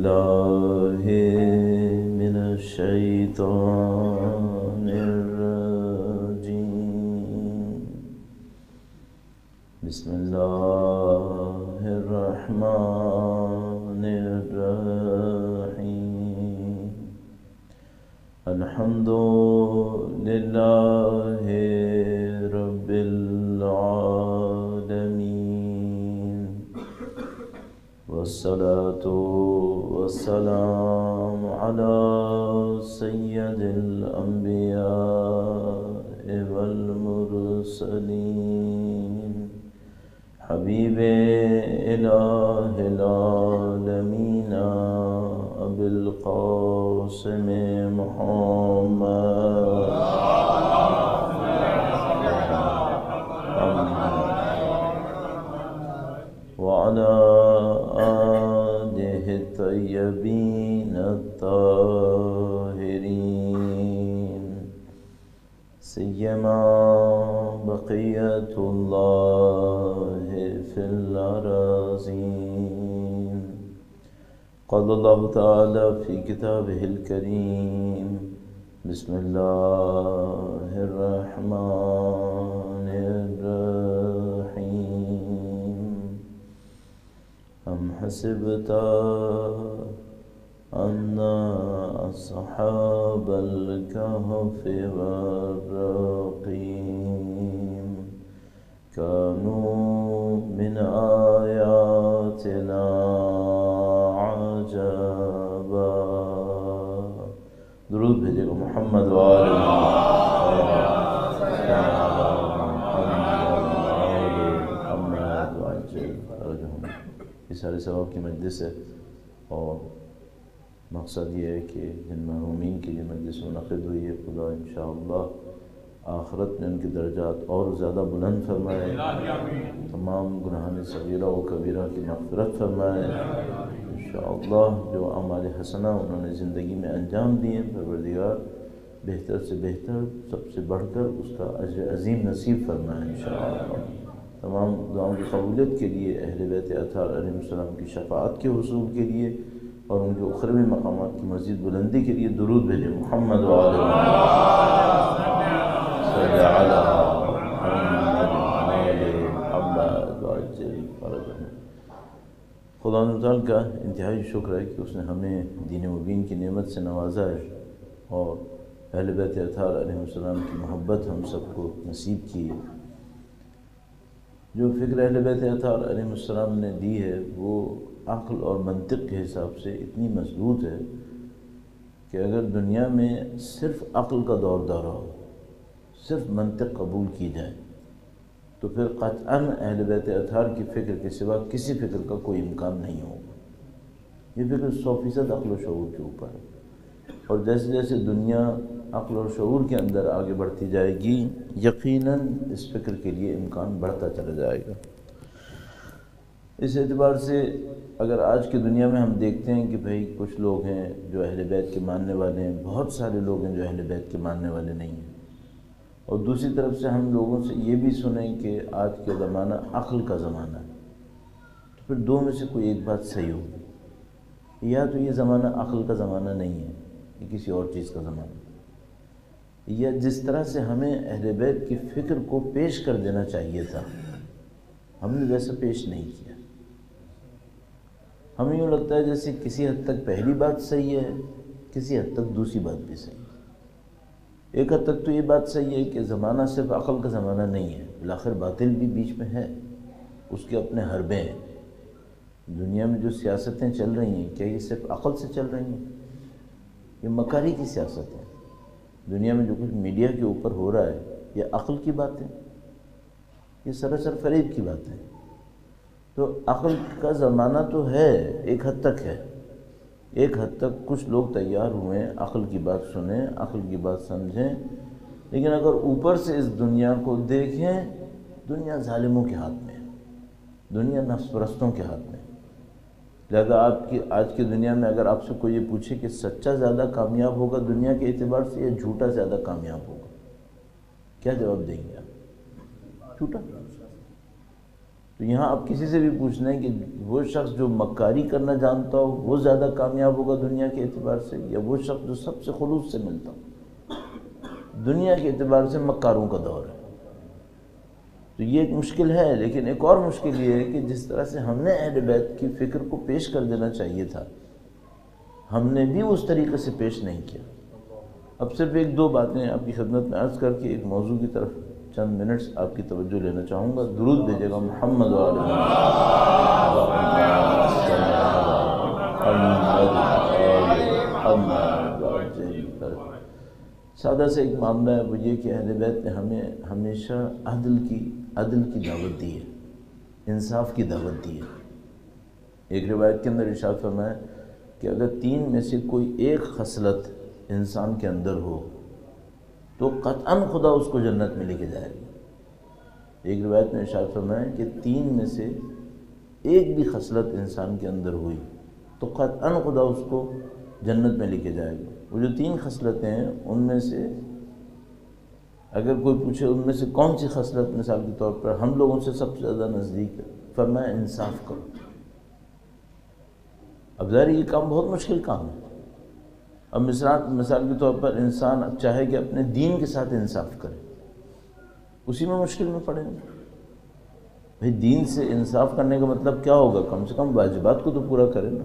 بالله من الشيطان الرجيم. بسم الله الرحمن الرحيم. الحمد لله رب العالمين، والصلاة والسلام على سيد الأنبياء والمرسلين، حبيب إله العالمين أبي القاسم محمد وعلى آله الطيبين الطاهرين، سيما بقية الله في الأراضين. قال الله تعالى في كتابه الكريم: بسم الله الرحمن الرحيم. أم حسبت أن أصحاب الكهف والرقيم كانوا من آياتنا عجبا. درود بھیجے گا محمد وآل محمد. یہ سارے ثواب کی مجلس ہے، اور مقصد یہ ہے کہ جن محرومین کے لیے مجلس منعقد ہوئی ہے، خدا انشاءاللہ آخرت میں ان کے درجات اور زیادہ بلند فرمائے، تمام گناہان صغیرہ و کبیرہ کی مغفرت فرمائے انشاءاللہ. جو اعمال حسنہ انہوں نے زندگی میں انجام دیے، پروردگار بہتر سے بہتر، سب سے بڑھ کر اس کا اجر عظیم نصیب فرمائے انشاءاللہ. تمام دعاؤں کی قبولیت کے لیے، اہل بیت اطہار علیہ السلام کی شفاعت کے حصول کے لیے، اور ان کے اخروی مقامات کی مزید بلندی کے لیے درود بھیجیں محمد وآل صلی علی محمد وعجل فرجهم. خدا تعالیٰ کا انتہائی شکر ہے کہ اس نے ہمیں دین مبین کی نعمت سے نوازا ہے، اور اہل بیت اطہار علیہ السلام کی محبت ہم سب کو نصیب کی ہے. جو فکر اہل بیت اطہار علیہ السلام نے دی ہے وہ عقل اور منطق کے حساب سے اتنی مضبوط ہے کہ اگر دنیا میں صرف عقل کا دور دورہ ہو، صرف منطق قبول کی جائے، تو پھر قطعاً اہل بیت اطہار کی فکر کے سوا کسی فکر کا کوئی امکان نہیں ہوگا. یہ فکر 100% عقل و شعور کے اوپر ہے، اور جیسے جیسے دنیا عقل اور شعور کے اندر آگے بڑھتی جائے گی، یقیناً اس فکر کے لیے امکان بڑھتا چلا جائے گا. اس اعتبار سے اگر آج کی دنیا میں ہم دیکھتے ہیں کہ بھئی کچھ لوگ ہیں جو اہل بیت کے ماننے والے ہیں، بہت سارے لوگ ہیں جو اہل بیت کے ماننے والے نہیں ہیں، اور دوسری طرف سے ہم لوگوں سے یہ بھی سنیں کہ آج کا زمانہ عقل کا زمانہ ہے، تو پھر دو میں سے کوئی ایک بات صحیح ہوگی. یا تو یہ زمانہ عقل کا زمانہ نہیں ہے، یہ کسی اور چیز کا زمانہ ہے، یا جس طرح سے ہمیں اہل بیت کی فکر کو پیش کر دینا چاہیے تھا ہم نے ویسا پیش نہیں کیا. ہمیں یوں لگتا ہے جیسے کسی حد تک پہلی بات صحیح ہے، کسی حد تک دوسری بات بھی صحیح ہے. ایک حد تک تو یہ بات صحیح ہے کہ زمانہ صرف عقل کا زمانہ نہیں ہے، بالآخر باطل بھی بیچ میں ہے، اس کے اپنے حربے ہیں. دنیا میں جو سیاستیں چل رہی ہیں، کیا یہ صرف عقل سے چل رہی ہیں؟ یہ مکاری کی سیاست ہے. دنیا میں جو کچھ میڈیا کے اوپر ہو رہا ہے، یہ عقل کی بات ہے، یہ سراسر فریب کی بات ہے. تو عقل کا زمانہ تو ہے، ایک حد تک ہے، ایک حد تک کچھ لوگ تیار ہوئے ہیں عقل کی بات سنیں، عقل کی بات سمجھیں. لیکن اگر اوپر سے اس دنیا کو دیکھیں، دنیا ظالموں کے ہاتھ میں ہے، دنیا نفس پرستوں کے ہاتھ میں. لہذا آج کی دنیا میں اگر آپ سے کوئی یہ پوچھے کہ سچا زیادہ کامیاب ہوگا دنیا کے اعتبار سے یا جھوٹا زیادہ کامیاب ہوگا، کیا جواب دیں گے آپ؟ جھوٹا. تو یہاں آپ کسی سے بھی پوچھنا ہے کہ وہ شخص جو مکاری کرنا جانتا ہو وہ زیادہ کامیاب ہوگا دنیا کے اعتبار سے، یا وہ شخص جو سب سے خلوص سے ملتا ہو؟ دنیا کے اعتبار سے مکاروں کا دور ہے۔ تو یہ ایک مشکل ہے، لیکن ایک اور مشکل یہ ہے کہ جس طرح سے ہم نے اہل بیت کی فکر کو پیش کر دینا چاہیے تھا، ہم نے بھی اس طریقے سے پیش نہیں کیا۔ اب صرف ایک دو باتیں آپ کی خدمت میں عرض کر کے ایک موضوع کی طرف چند منٹس آپ کی توجہ لینا چاہوں گا۔ درود بھیجے گا محمد و آل محمد۔ سادہ سے ایک معاملہ ہے، وہ یہ کہ اہل بیت نے ہمیں ہمیشہ عدل کی دعوت دی ہے، انصاف کی دعوت دی ہے۔ ایک روایت کے اندر ارشاد فرمایا کہ اگر تین میں سے کوئی ایک خصلت انسان کے اندر ہو تو قطعاً خدا اس کو جنت میں لے کے جائے گا۔ ایک روایت میں ارشاد فرمایا کہ تین میں سے ایک بھی خصلت انسان کے اندر ہوئی تو قطعاً خدا اس کو جنت میں لے کے جائے گا۔ وہ جو تین خصلتیں ہیں ان میں سے اگر کوئی پوچھے ان میں سے کون سی خصلت مثال کے طور پر ہم لوگوں سے سب سے زیادہ نزدیک ہے، فرمایا انصاف کرو۔ اب ظاہر یہ کام بہت مشکل کام ہے۔ اب مثال کے طور پر انسان چاہے کہ اپنے دین کے ساتھ انصاف کرے، اسی میں مشکل میں پڑے گا۔ بھئی دین سے انصاف کرنے کا مطلب کیا ہوگا؟ کم سے کم واجبات کو تو پورا کرے نا۔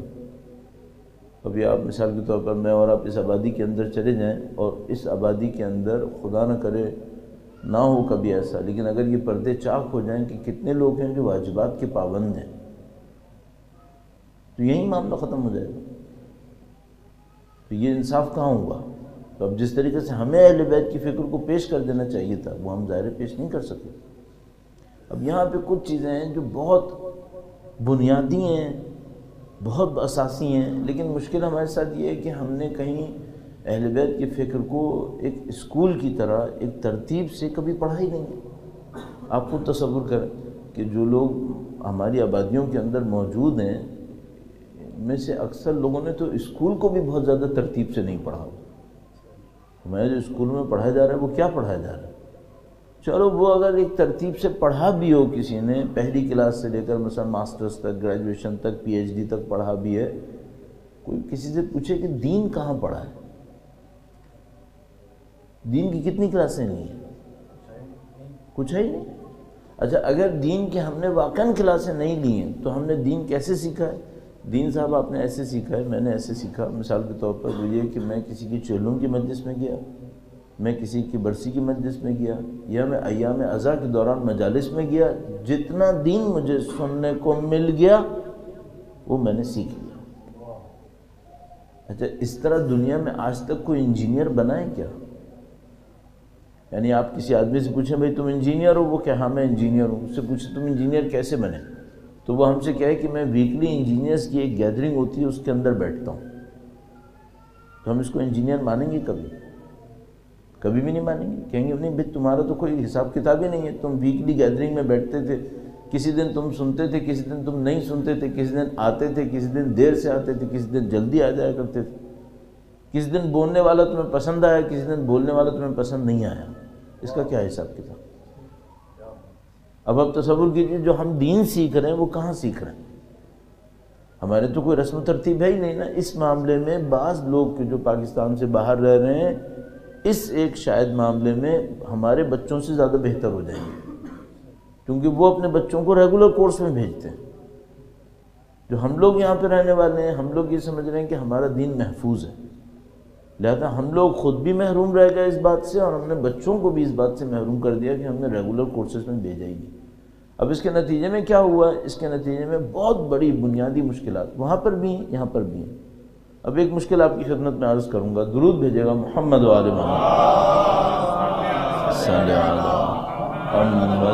ابھی آپ مثال کے طور پر میں اور آپ اس آبادی کے اندر چلے جائیں اور اس آبادی کے اندر خدا نہ کرے نہ ہو کبھی ایسا، لیکن اگر یہ پردے چاک ہو جائیں کہ کتنے لوگ ہیں جو واجبات کے پابند ہیں، تو یہی معاملہ ختم ہو جائے گا۔ تو یہ انصاف کہاں ہوا؟ تو اب جس طریقے سے ہمیں اہل بیت کی فکر کو پیش کر دینا چاہیے تھا وہ ہم ظاہر پیش نہیں کر سکے۔ اب یہاں پہ کچھ چیزیں ہیں جو بہت بنیادی ہیں، بہت اساسی ہیں، لیکن مشکل ہمارے ساتھ یہ ہے کہ ہم نے کہیں اہل بیت کی فکر کو ایک اسکول کی طرح ایک ترتیب سے کبھی پڑھا ہی نہیں ہے۔ آپ خود تصور کریں کہ جو لوگ ہماری آبادیوں کے اندر موجود ہیں میں سے اکثر لوگوں نے تو اسکول کو بھی بہت زیادہ ترتیب سے نہیں پڑھا۔ ہمارے جو اسکول میں پڑھایا جا رہا ہے وہ کیا پڑھایا جا رہا ہے؟ چلو وہ اگر ایک ترتیب سے پڑھا بھی ہو، کسی نے پہلی کلاس سے لے کر مثلا ماسٹرز تک، گریجویشن تک، پی ایچ ڈی تک پڑھا بھی ہے، کوئی کسی سے پوچھے کہ دین کہاں پڑھا ہے؟ دین کی کتنی کلاسیں لی ہیں؟ کچھ ہے ہی نہیں۔ اچھا اگر دین کی ہم نے واقعاً کلاسیں نہیں لی ہیں تو ہم نے دین کیسے سیکھا ہے؟ دین صاحب آپ نے ایسے سیکھا ہے، میں نے ایسے سیکھا۔ مثال کے طور پر وہ یہ کہ میں کسی کی چیلوں کی مجلس میں گیا، میں کسی کی برسی کی مجلس میں گیا، یا میں ایام عزا کے دوران مجالس میں گیا، جتنا دین مجھے سننے کو مل گیا وہ میں نے سیکھ لیا۔ اچھا اس طرح دنیا میں آج تک کوئی انجینئر بنا ہے کیا؟ یعنی آپ کسی آدمی سے پوچھیں بھئی تم انجینئر ہو؟ وہ کہ ہاں میں انجینئر ہوں۔ اس سے پوچھیں تم انجینئر کیسے بنے؟ تو وہ ہم سے کہے کہ میں ویکلی انجینئرز کی ایک گیدرنگ ہوتی ہے اس کے اندر بیٹھتا ہوں۔ تو ہم اس کو انجینئر مانیں گے؟ کبھی بھی نہیں مانیں گے۔ کہیں گے نہیں بھئی تمہارا تو کوئی حساب کتاب ہی نہیں ہے، تم ویکلی گیدرنگ میں بیٹھتے تھے، کسی دن تم سنتے تھے، کسی دن تم نہیں سنتے تھے، کسی دن آتے تھے، کسی دن دیر سے آتے تھے، کسی دن جلدی آ جایا کرتے تھے، کسی دن بولنے والا تمہیں پسند آیا، کسی دن بولنے والا تمہیں پسند نہیں آیا۔ اس کا کیا حساب کتاب؟ اب آپ تصور کیجیے جو ہم دین سیکھ رہے ہیں وہ کہاں سیکھ رہے ہیں؟ ہمارے تو کوئی رسم و ترتیب ہے ہی نہیں نا۔ اس معاملے میں بعض لوگ جو پاکستان سے باہر رہ رہے ہیں اس ایک شاید معاملے میں ہمارے بچوں سے زیادہ بہتر ہو جائیں گے، کیونکہ وہ اپنے بچوں کو ریگولر کورس میں بھیجتے ہیں۔ جو ہم لوگ یہاں پہ رہنے والے ہیں ہم لوگ یہ سمجھ رہے ہیں کہ ہمارا دین محفوظ ہے، لہذا ہم لوگ خود بھی محروم رہ گئے اس بات سے، اور ہم نے بچوں کو بھی اس بات سے محروم کر دیا کہ ہم نے ریگولر کورسز میں بھیجا ہی نہیں۔ اب اس کے نتیجے میں کیا ہوا ہے؟ اس کے نتیجے میں بہت بڑی بنیادی مشکلات وہاں پر بھی ہیں یہاں پر بھی ہیں۔ اب ایک مشکل آپ کی خدمت میں عرض کروں گا، درود بھیجے گا محمد و آل محمد صلی اللہ محمد۔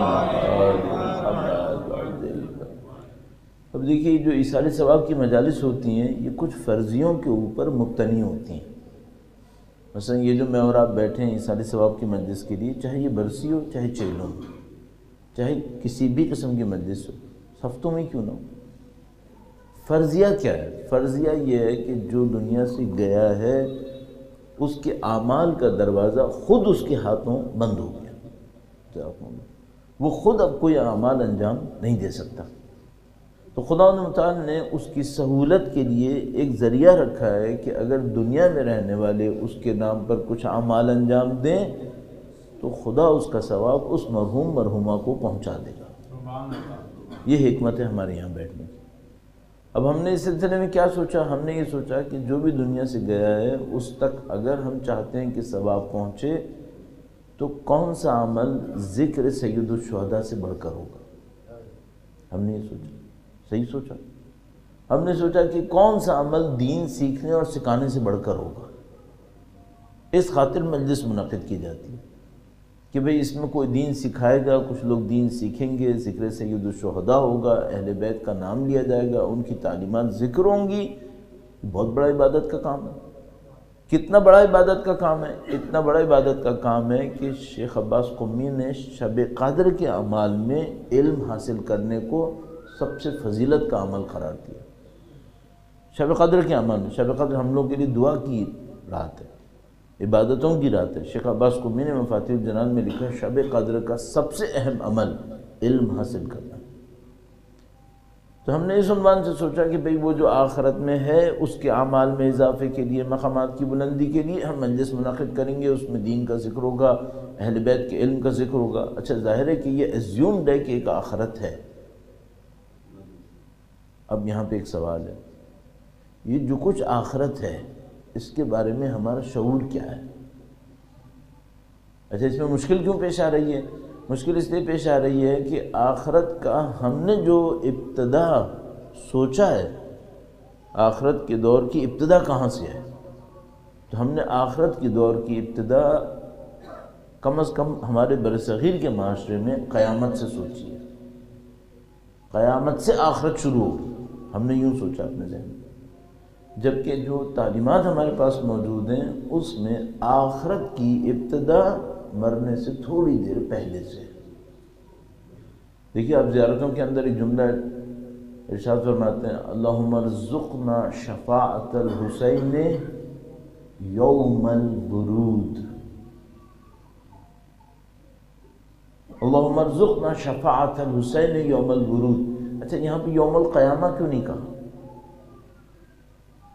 اب دیکھیے جو ایصال ثواب کی مجالس ہوتی ہیں یہ کچھ فرضیوں کے اوپر مبتنی ہوتی ہیں۔ مثلا یہ جو میں اور آپ بیٹھے ہیں ایصال ثواب کی مجلس کے لیے، چاہے یہ برسی ہو، چاہے چیلوں ہو، چاہے کسی بھی قسم کی مجلس ہو، ہفتوں میں کیوں نہ ہو، فرضیہ کیا ہے؟ فرضیہ یہ ہے کہ جو دنیا سے گیا ہے اس کے اعمال کا دروازہ خود اس کے ہاتھوں بند ہو گیا۔ وہ خود اب کوئی اعمال انجام نہیں دے سکتا۔ تو خدا متعال نے اس کی سہولت کے لیے ایک ذریعہ رکھا ہے کہ اگر دنیا میں رہنے والے اس کے نام پر کچھ اعمال انجام دیں تو خدا اس کا ثواب اس مرحوم مرحومہ کو پہنچا دے گا۔ یہ حکمت ہے ہمارے یہاں بیٹھنے کی۔ اب ہم نے اس سلسلے میں کیا سوچا؟ ہم نے یہ سوچا کہ جو بھی دنیا سے گیا ہے اس تک اگر ہم چاہتے ہیں کہ ثواب پہنچے تو کون سا عمل ذکر سید الشہداء سے بڑھ کر ہوگا؟ ہم نے یہ سوچا، صحیح سوچا۔ ہم نے سوچا کہ کون سا عمل دین سیکھنے اور سکھانے سے بڑھ کر ہوگا۔ اس خاطر مجلس منعقد کی جاتی ہے کہ بھئی اس میں کوئی دین سکھائے گا، کچھ لوگ دین سیکھیں گے، ذکر سید الشہداء ہوگا، اہل بیت کا نام لیا جائے گا، ان کی تعلیمات ذکر ہوں گی۔ بہت بڑا عبادت کا کام ہے۔ کتنا بڑا عبادت کا کام ہے؟ اتنا بڑا عبادت کا کام ہے کہ شیخ عباس قمی نے شب قدر کے اعمال میں علم حاصل کرنے کو سب سے فضیلت کا عمل قرار دیا۔ شب قدر کے اعمال میں، شب قدر ہم لوگ کے لیے دعا کی رات ہے، عبادتوں کی رات ہے۔ شیخ عباس قمی نے مفاتیح الجنان میں لکھا شب قدر کا سب سے اہم عمل علم حاصل کرنا۔ تو ہم نے اس عنوان سے سوچا کہ بھئی وہ جو آخرت میں ہے اس کے اعمال میں اضافے کے لیے، مقامات کی بلندی کے لیے ہم مجلس منعقد کریں گے، اس میں دین کا ذکر ہوگا، اہل بیت کے علم کا ذکر ہوگا۔ اچھا ظاہر ہے کہ یہ ایزیومڈ ہے کہ ایک آخرت ہے۔ اب یہاں پہ ایک سوال ہے، یہ جو کچھ آخرت ہے اس کے بارے میں ہمارا شعور کیا ہے؟ اچھا اس میں مشکل کیوں پیش آ رہی ہے؟ مشکل اس لیے پیش آ رہی ہے کہ آخرت کا ہم نے جو ابتدا سوچا ہے، آخرت کے دور کی ابتدا کہاں سے ہے؟ تو ہم نے آخرت کے دور کی ابتدا کم از کم ہمارے برصغیر کے معاشرے میں قیامت سے سوچی ہے۔ قیامت سے آخرت شروع ہوگی، ہم نے یوں سوچا اپنے ذہن میں، جبکہ جو تعلیمات ہمارے پاس موجود ہیں اس میں آخرت کی ابتدا مرنے سے تھوڑی دیر پہلے سے۔ دیکھیے آپ زیارتوں کے اندر ایک جملہ ارشاد فرماتے ہیں اللہم ارزقنا شفاعت الحسین یوم الورود، اللہم ارزقنا شفاعت الحسین یوم الورود۔ اچھا یہاں پہ یوم القیامہ کیوں نہیں کہا؟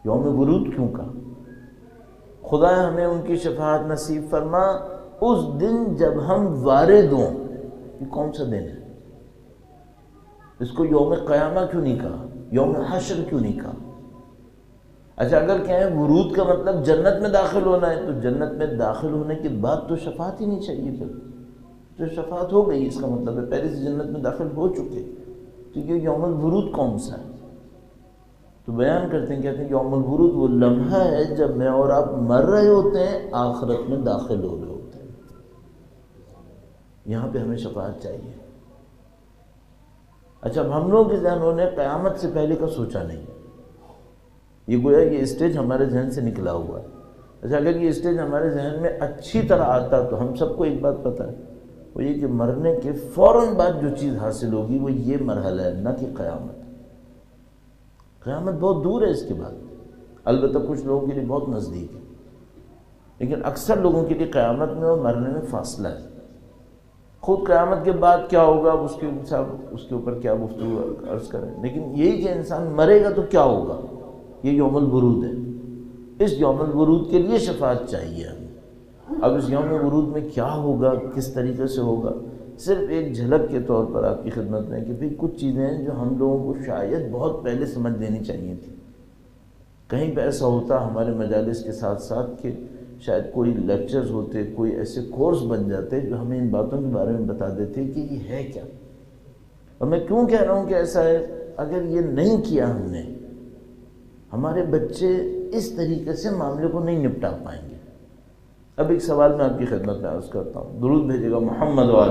یوم ورود کیوں کہا؟ خدا ہمیں ان کی شفاعت نصیب فرما اس دن جب ہم وارد ہوں۔ یہ کون سا دن ہے؟ اس کو یوم قیامہ کیوں نہیں کہا؟ یوم حشر کیوں نہیں کہا؟ اچھا اگر کہیں ورود کا مطلب جنت میں داخل ہونا ہے تو جنت میں داخل ہونے کے بعد تو شفاعت ہی نہیں چاہیے، پھر تو شفاعت ہو گئی، اس کا مطلب ہے پہلے سے جنت میں داخل ہو چکے، تو یہ یوم الورود کون سا ہے؟ تو بیان کرتے ہیں، کہتے ہیں یوم الورود وہ لمحہ ہے جب میں اور آپ مر رہے ہوتے ہیں، آخرت میں داخل ہو رہے ہوتے ہیں۔ یہاں پہ ہمیں شفاعت چاہیے۔ اچھا اب ہم لوگوں کے ذہنوں نے قیامت سے پہلے کا سوچا نہیں، یہ گویا یہ اسٹیج ہمارے ذہن سے نکلا ہوا ہے۔ اچھا اگر یہ اسٹیج ہمارے ذہن میں اچھی طرح آتا تو ہم سب کو ایک بات پتہ ہے، وہ یہ کہ مرنے کے فوراً بعد جو چیز حاصل ہوگی وہ یہ مرحلہ ہے، نہ کہ قیامت۔ قیامت بہت دور ہے اس کے بعد، البتہ کچھ لوگوں کے لیے بہت نزدیک ہے، لیکن اکثر لوگوں کے لیے قیامت میں اور مرنے میں فاصلہ ہے۔ خود قیامت کے بعد کیا ہوگا اس کے اوپر کیا گفتگو عرض کریں، لیکن یہی کہ انسان مرے گا تو کیا ہوگا، یہ یوم الورود ہے۔ اس یوم الورود کے لیے شفاعت چاہیے ہمیں۔ اب اس یوم الورود میں کیا ہوگا، کس طریقے سے ہوگا، صرف ایک جھلک کے طور پر آپ کی خدمت میں کہ بھئی کچھ چیزیں ہیں جو ہم لوگوں کو شاید بہت پہلے سمجھ لینی چاہیے تھی۔ کہیں پہ ایسا ہوتا ہمارے مجالس کے ساتھ ساتھ کہ شاید کوئی لیکچرز ہوتے، کوئی ایسے کورس بن جاتے جو ہمیں ان باتوں کے بارے میں بتا دیتے کہ یہ ہے کیا۔ اور میں کیوں کہہ رہا ہوں کہ ایسا ہے، اگر یہ نہیں کیا ہم نے، ہمارے بچے اس طریقے سے معاملے کو نہیں نپٹا پائیں گے۔ اب ایک سوال میں آپ کی خدمت میں عرض کرتا ہوں، درود بھیجے گا محمد و آل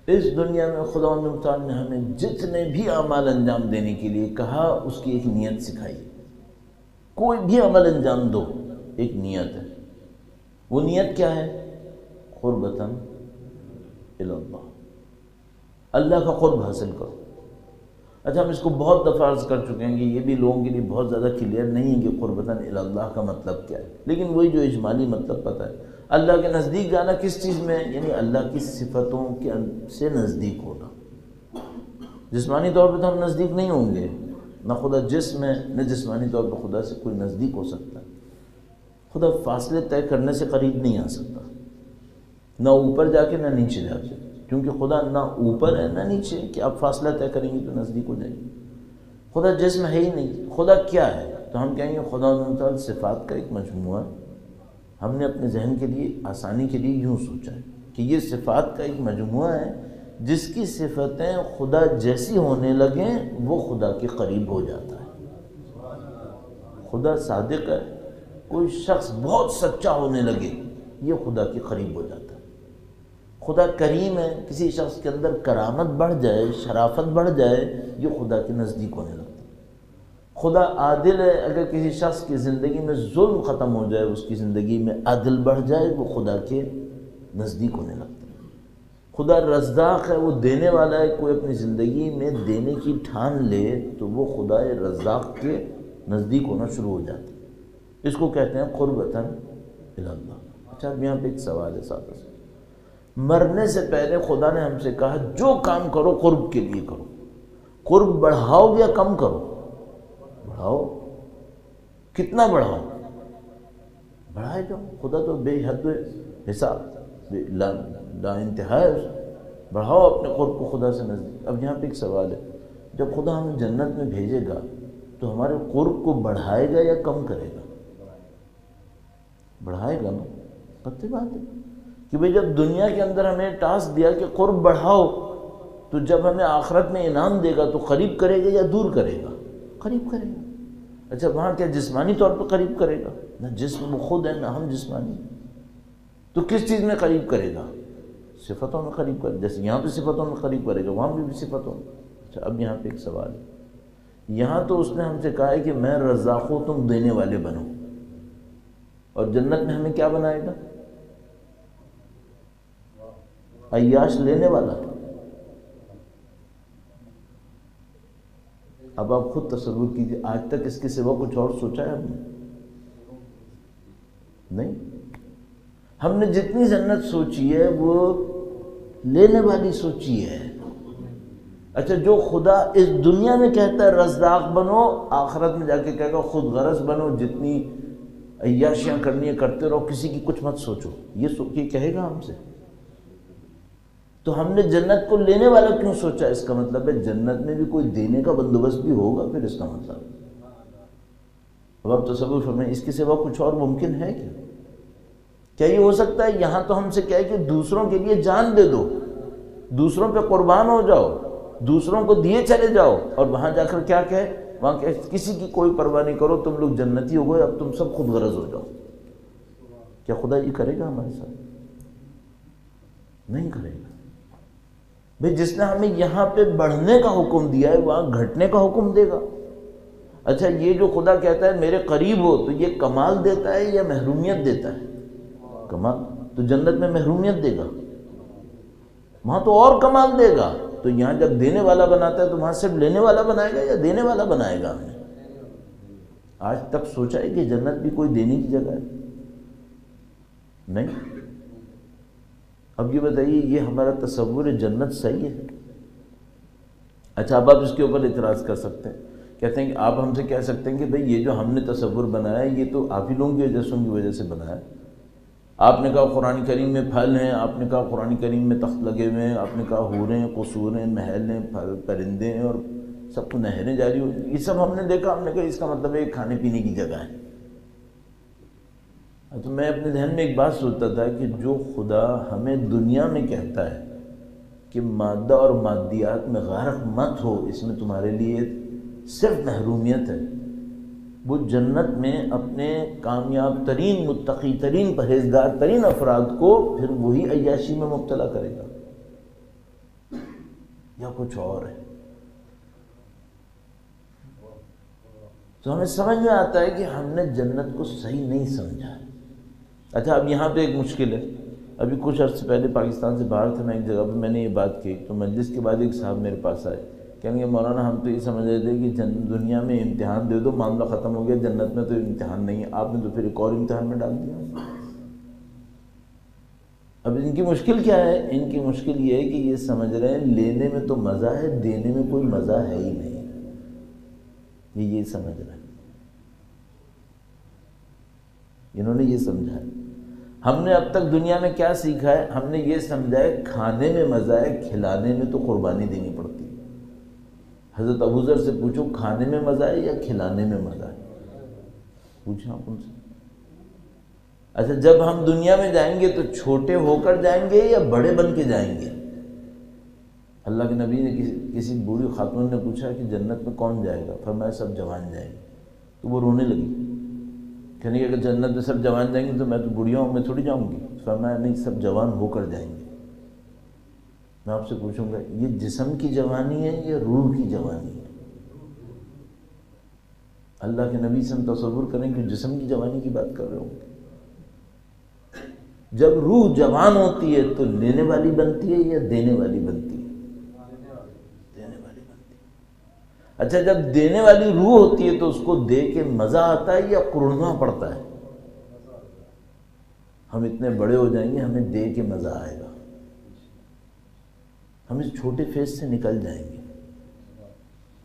اس دنیا میں خدا مختار نے ہمیں جتنے بھی اعمال انجام دینے کے لیے کہا اس کی ایک نیت سکھائی۔ کوئی بھی عمل انجام دو ایک نیت ہے، وہ نیت کیا ہے؟ قربتاً الی اللہ، اللہ کا قرب حاصل کرو۔ اچھا ہم اس کو بہت دفعہ عرض کر چکے ہیں کہ یہ بھی لوگوں کے لیے بہت زیادہ کلیئر نہیں ہے کہ قربتاً الی اللہ کا مطلب کیا ہے، لیکن وہی جو اجمالی مطلب پتہ ہے، اللہ کے نزدیک جانا کس چیز میں ہے؟ یعنی اللہ کی صفتوں کے سے نزدیک ہونا۔ جسمانی طور پہ تو ہم نزدیک نہیں ہوں گے، نہ خدا جسم ہے نہ جسمانی طور پہ خدا سے کوئی نزدیک ہو سکتا ہے۔ خدا فاصلے طے کرنے سے قریب نہیں آ سکتا، نہ اوپر جا کے نہ نیچے جا کے، کیونکہ خدا نہ اوپر ہے نہ نیچے کہ آپ فاصلہ طے کریں گے تو نزدیک ہو جائیں گے۔ خدا جسم ہے ہی نہیں، خدا کیا ہے؟ تو ہم کہیں گے خدا تعالیٰ صفات کا ایک مجموعہ۔ ہم نے اپنے ذہن کے لیے آسانی کے لیے یوں سوچا ہے کہ یہ صفات کا ایک مجموعہ ہے، جس کی صفتیں خدا جیسی ہونے لگیں وہ خدا کے قریب ہو جاتا ہے۔ خدا صادق ہے، کوئی شخص بہت سچا ہونے لگے یہ خدا کے قریب ہو جاتا ہے۔ خدا کریم ہے، کسی شخص کے اندر کرامت بڑھ جائے، شرافت بڑھ جائے، یہ خدا کے نزدیک ہونے لگتا ہے۔ خدا عادل ہے، اگر کسی شخص کی زندگی میں ظلم ختم ہو جائے، اس کی زندگی میں عدل بڑھ جائے، وہ خدا کے نزدیک ہونے لگتا ہے۔ خدا رزاق ہے، وہ دینے والا ہے، کوئی اپنی زندگی میں دینے کی ٹھان لے تو وہ خدا رزاق کے نزدیک ہونا شروع ہو جاتا ہے۔ اس کو کہتے ہیں قربتاً الی اللہ۔ اچھا اب یہاں پہ ایک سوال ہے ساتھ سے، مرنے سے پہلے خدا نے ہم سے کہا جو کام کرو قرب کے لیے کرو، قرب بڑھاؤ یا کم کرو؟ بڑھاؤ۔ کتنا بڑھاؤ؟ بڑھائے جاؤ، خدا تو بے حد حساب لا انتہا ہے، بڑھاؤ اپنے قرب کو خدا سے نزدیک۔ اب یہاں پہ ایک سوال ہے، جب خدا ہمیں جنت میں بھیجے گا تو ہمارے قرب کو بڑھائے گا یا کم کرے گا؟ بڑھائے گا نا، قطعی بات ہے کہ بھئی جب دنیا کے اندر ہمیں ٹاسک دیا کہ قرب بڑھاؤ، تو جب ہمیں آخرت میں انعام دے گا تو قریب کرے گا یا دور کرے گا؟ قریب کرے گا۔ اچھا وہاں کیا جسمانی طور پہ قریب کرے گا؟ نہ جسم وہ خود ہے نہ ہم جسمانی، تو کس چیز میں قریب کرے گا؟ صفتوں میں قریب کرے گا، جیسے یہاں پہ صفتوں میں قریب کرے گا وہاں بھی صفتوں میں۔ اچھا اب یہاں پہ ایک سوال ہے، یہاں تو اس نے ہم سے کہا ہے کہ میں رزاق ہوں تم دینے والے بنو، اور جنت میں ہمیں کیا بنائے گا؟ عیاش لینے والا۔ اب آپ خود تصور کیجئے، آج تک اس کے سوا کچھ اور سوچا ہے ہم نے؟ نہیں۔ ہم نے جتنی جنت سوچی ہے وہ لینے والی سوچی ہے۔ اچھا جو خدا اس دنیا میں کہتا ہے رزاق بنو، آخرت میں جا کے کہے گا خود غرض بنو، جتنی عیاشیاں کرنی ہے کرتے رہو، کسی کی کچھ مت سوچو، یہ کہے گا ہم سے؟ تو ہم نے جنت کو لینے والا کیوں سوچا؟ اس کا مطلب ہے جنت میں بھی کوئی دینے کا بندوبست بھی ہوگا، پھر اس کا مطلب اب آپ تصور فرمائیں اس کے سوا کچھ اور ممکن ہے کیا یہ ہو سکتا ہے یہاں تو ہم سے کیا ہے کہ دوسروں کے لیے جان دے دو، دوسروں پہ قربان ہو جاؤ، دوسروں کو دیے چلے جاؤ، اور وہاں جا کر کیا کہے؟ وہاں کہ کسی کی کوئی پرواہ نہیں کرو، تم لوگ جنتی ہو گئے، اب تم سب خود غرض ہو جاؤ۔ کیا خدا یہ کرے گا ہمارے ساتھ؟ نہیں کرے گا۔ بھئی جس نے ہمیں یہاں پہ بڑھنے کا حکم دیا ہے وہاں گھٹنے کا حکم دے گا؟ اچھا یہ جو خدا کہتا ہے میرے قریب ہو، تو یہ کمال دیتا ہے یا محرومیت دیتا ہے؟ کمال۔ تو جنت میں محرومیت دے گا، وہاں تو اور کمال دے گا۔ تو یہاں جب دینے والا بناتا ہے تو وہاں صرف لینے والا بنائے گا یا دینے والا بنائے گا ہمیں؟ آج تک سوچا ہے کہ جنت بھی کوئی دینے کی جگہ ہے؟ نہیں۔ اب یہ بتائیے یہ ہمارا تصور جنت صحیح ہے؟ اچھا اب آپ اس کے اوپر اعتراض کر سکتے ہیں، کہتے ہیں کہ آپ ہم سے کہہ سکتے ہیں کہ بھئی یہ جو ہم نے تصور بنایا ہے یہ تو آپ ہی لوگوں کی وجہ سے بنایا ہے۔ آپ نے کہا قرآن کریم میں پھل ہیں، آپ نے کہا قرآن کریم میں تخت لگے ہوئے ہیں، آپ نے کہا حوریں، قصور ہیں، محل ہیں، پرندے ہیں، اور سب کو نہریں جاری ہو، یہ سب ہم نے دیکھا، ہم نے کہا اس کا مطلب ہے کھانے پینے کی جگہ ہے۔ تو میں اپنے ذہن میں ایک بات سوچتا تھا کہ جو خدا ہمیں دنیا میں کہتا ہے کہ مادہ اور مادیات میں غرق مت ہو، اس میں تمہارے لیے صرف محرومیت ہے، وہ جنت میں اپنے کامیاب ترین، متقی ترین، پرہیزگار ترین افراد کو پھر وہی عیاشی میں مبتلا کرے گا یا کچھ اور ہے؟ تو ہمیں سمجھ میں آتا ہے کہ ہم نے جنت کو صحیح نہیں سمجھا ہے۔ اچھا اب یہاں پہ ایک مشکل ہے، ابھی کچھ عرصے پہلے پاکستان سے باہر تھا، میں ایک جگہ پہ میں نے یہ بات کی، تو مجلس کے بعد ایک صاحب میرے پاس آئے، کہیں گے مولانا ہم تو یہ سمجھ رہے تھے کہ دنیا میں امتحان دے دو معاملہ ختم ہو گیا، جنت میں تو امتحان نہیں ہے، آپ نے تو پھر ایک اور امتحان میں ڈال دیا۔ اب ان کی مشکل کیا ہے؟ ان کی مشکل یہ ہے کہ یہ سمجھ رہے ہیں لینے میں تو مزہ ہے، دینے میں کوئی مزہ ہے ہی نہیں، یہ سمجھ رہے ہیں، انہوں نے یہ سمجھا ہے۔ ہم نے اب تک دنیا میں کیا سیکھا ہے؟ ہم نے یہ سمجھا ہے کھانے میں مزہ ہے، کھلانے میں تو قربانی دینی پڑتی ہے۔ حضرت ابوذر سے پوچھو کھانے میں مزہ ہے یا کھلانے میں مزہ ہے؟ پوچھیں آپ ان سے۔ اچھا جب ہم دنیا میں جائیں گے تو چھوٹے ہو کر جائیں گے یا بڑے بن کے جائیں گے؟ اللہ کے نبی نے کسی بوڑھی خاتون نے پوچھا کہ جنت میں کون جائے گا؟ فرمایا سب جوان جائیں گے۔ تو وہ رونے لگی، کہنے کہ اگر جنت میں سب جوان جائیں گے تو میں تو بڑھیا ہوں، میں تھوڑی جاؤں گی۔ فرمایا نہیں، سب جوان ہو کر جائیں گے۔ میں آپ سے پوچھوں گا یہ جسم کی جوانی ہے یا روح کی جوانی ہے؟ اللہ کے نبی سے ہم تصور کریں کہ جسم کی جوانی کی بات کر رہے ہوں گے۔ جب روح جوان ہوتی ہے تو لینے والی بنتی ہے یا دینے والی بنتی ہے؟ دینے والی بنتی ہے۔ اچھا جب دینے والی روح ہوتی ہے تو اس کو دے کے مزہ آتا ہے یا قرڑنا پڑتا ہے؟ ہم اتنے بڑے ہو جائیں گے ہمیں دے کے مزہ آئے گا، ہم اس چھوٹے فیس سے نکل جائیں گے۔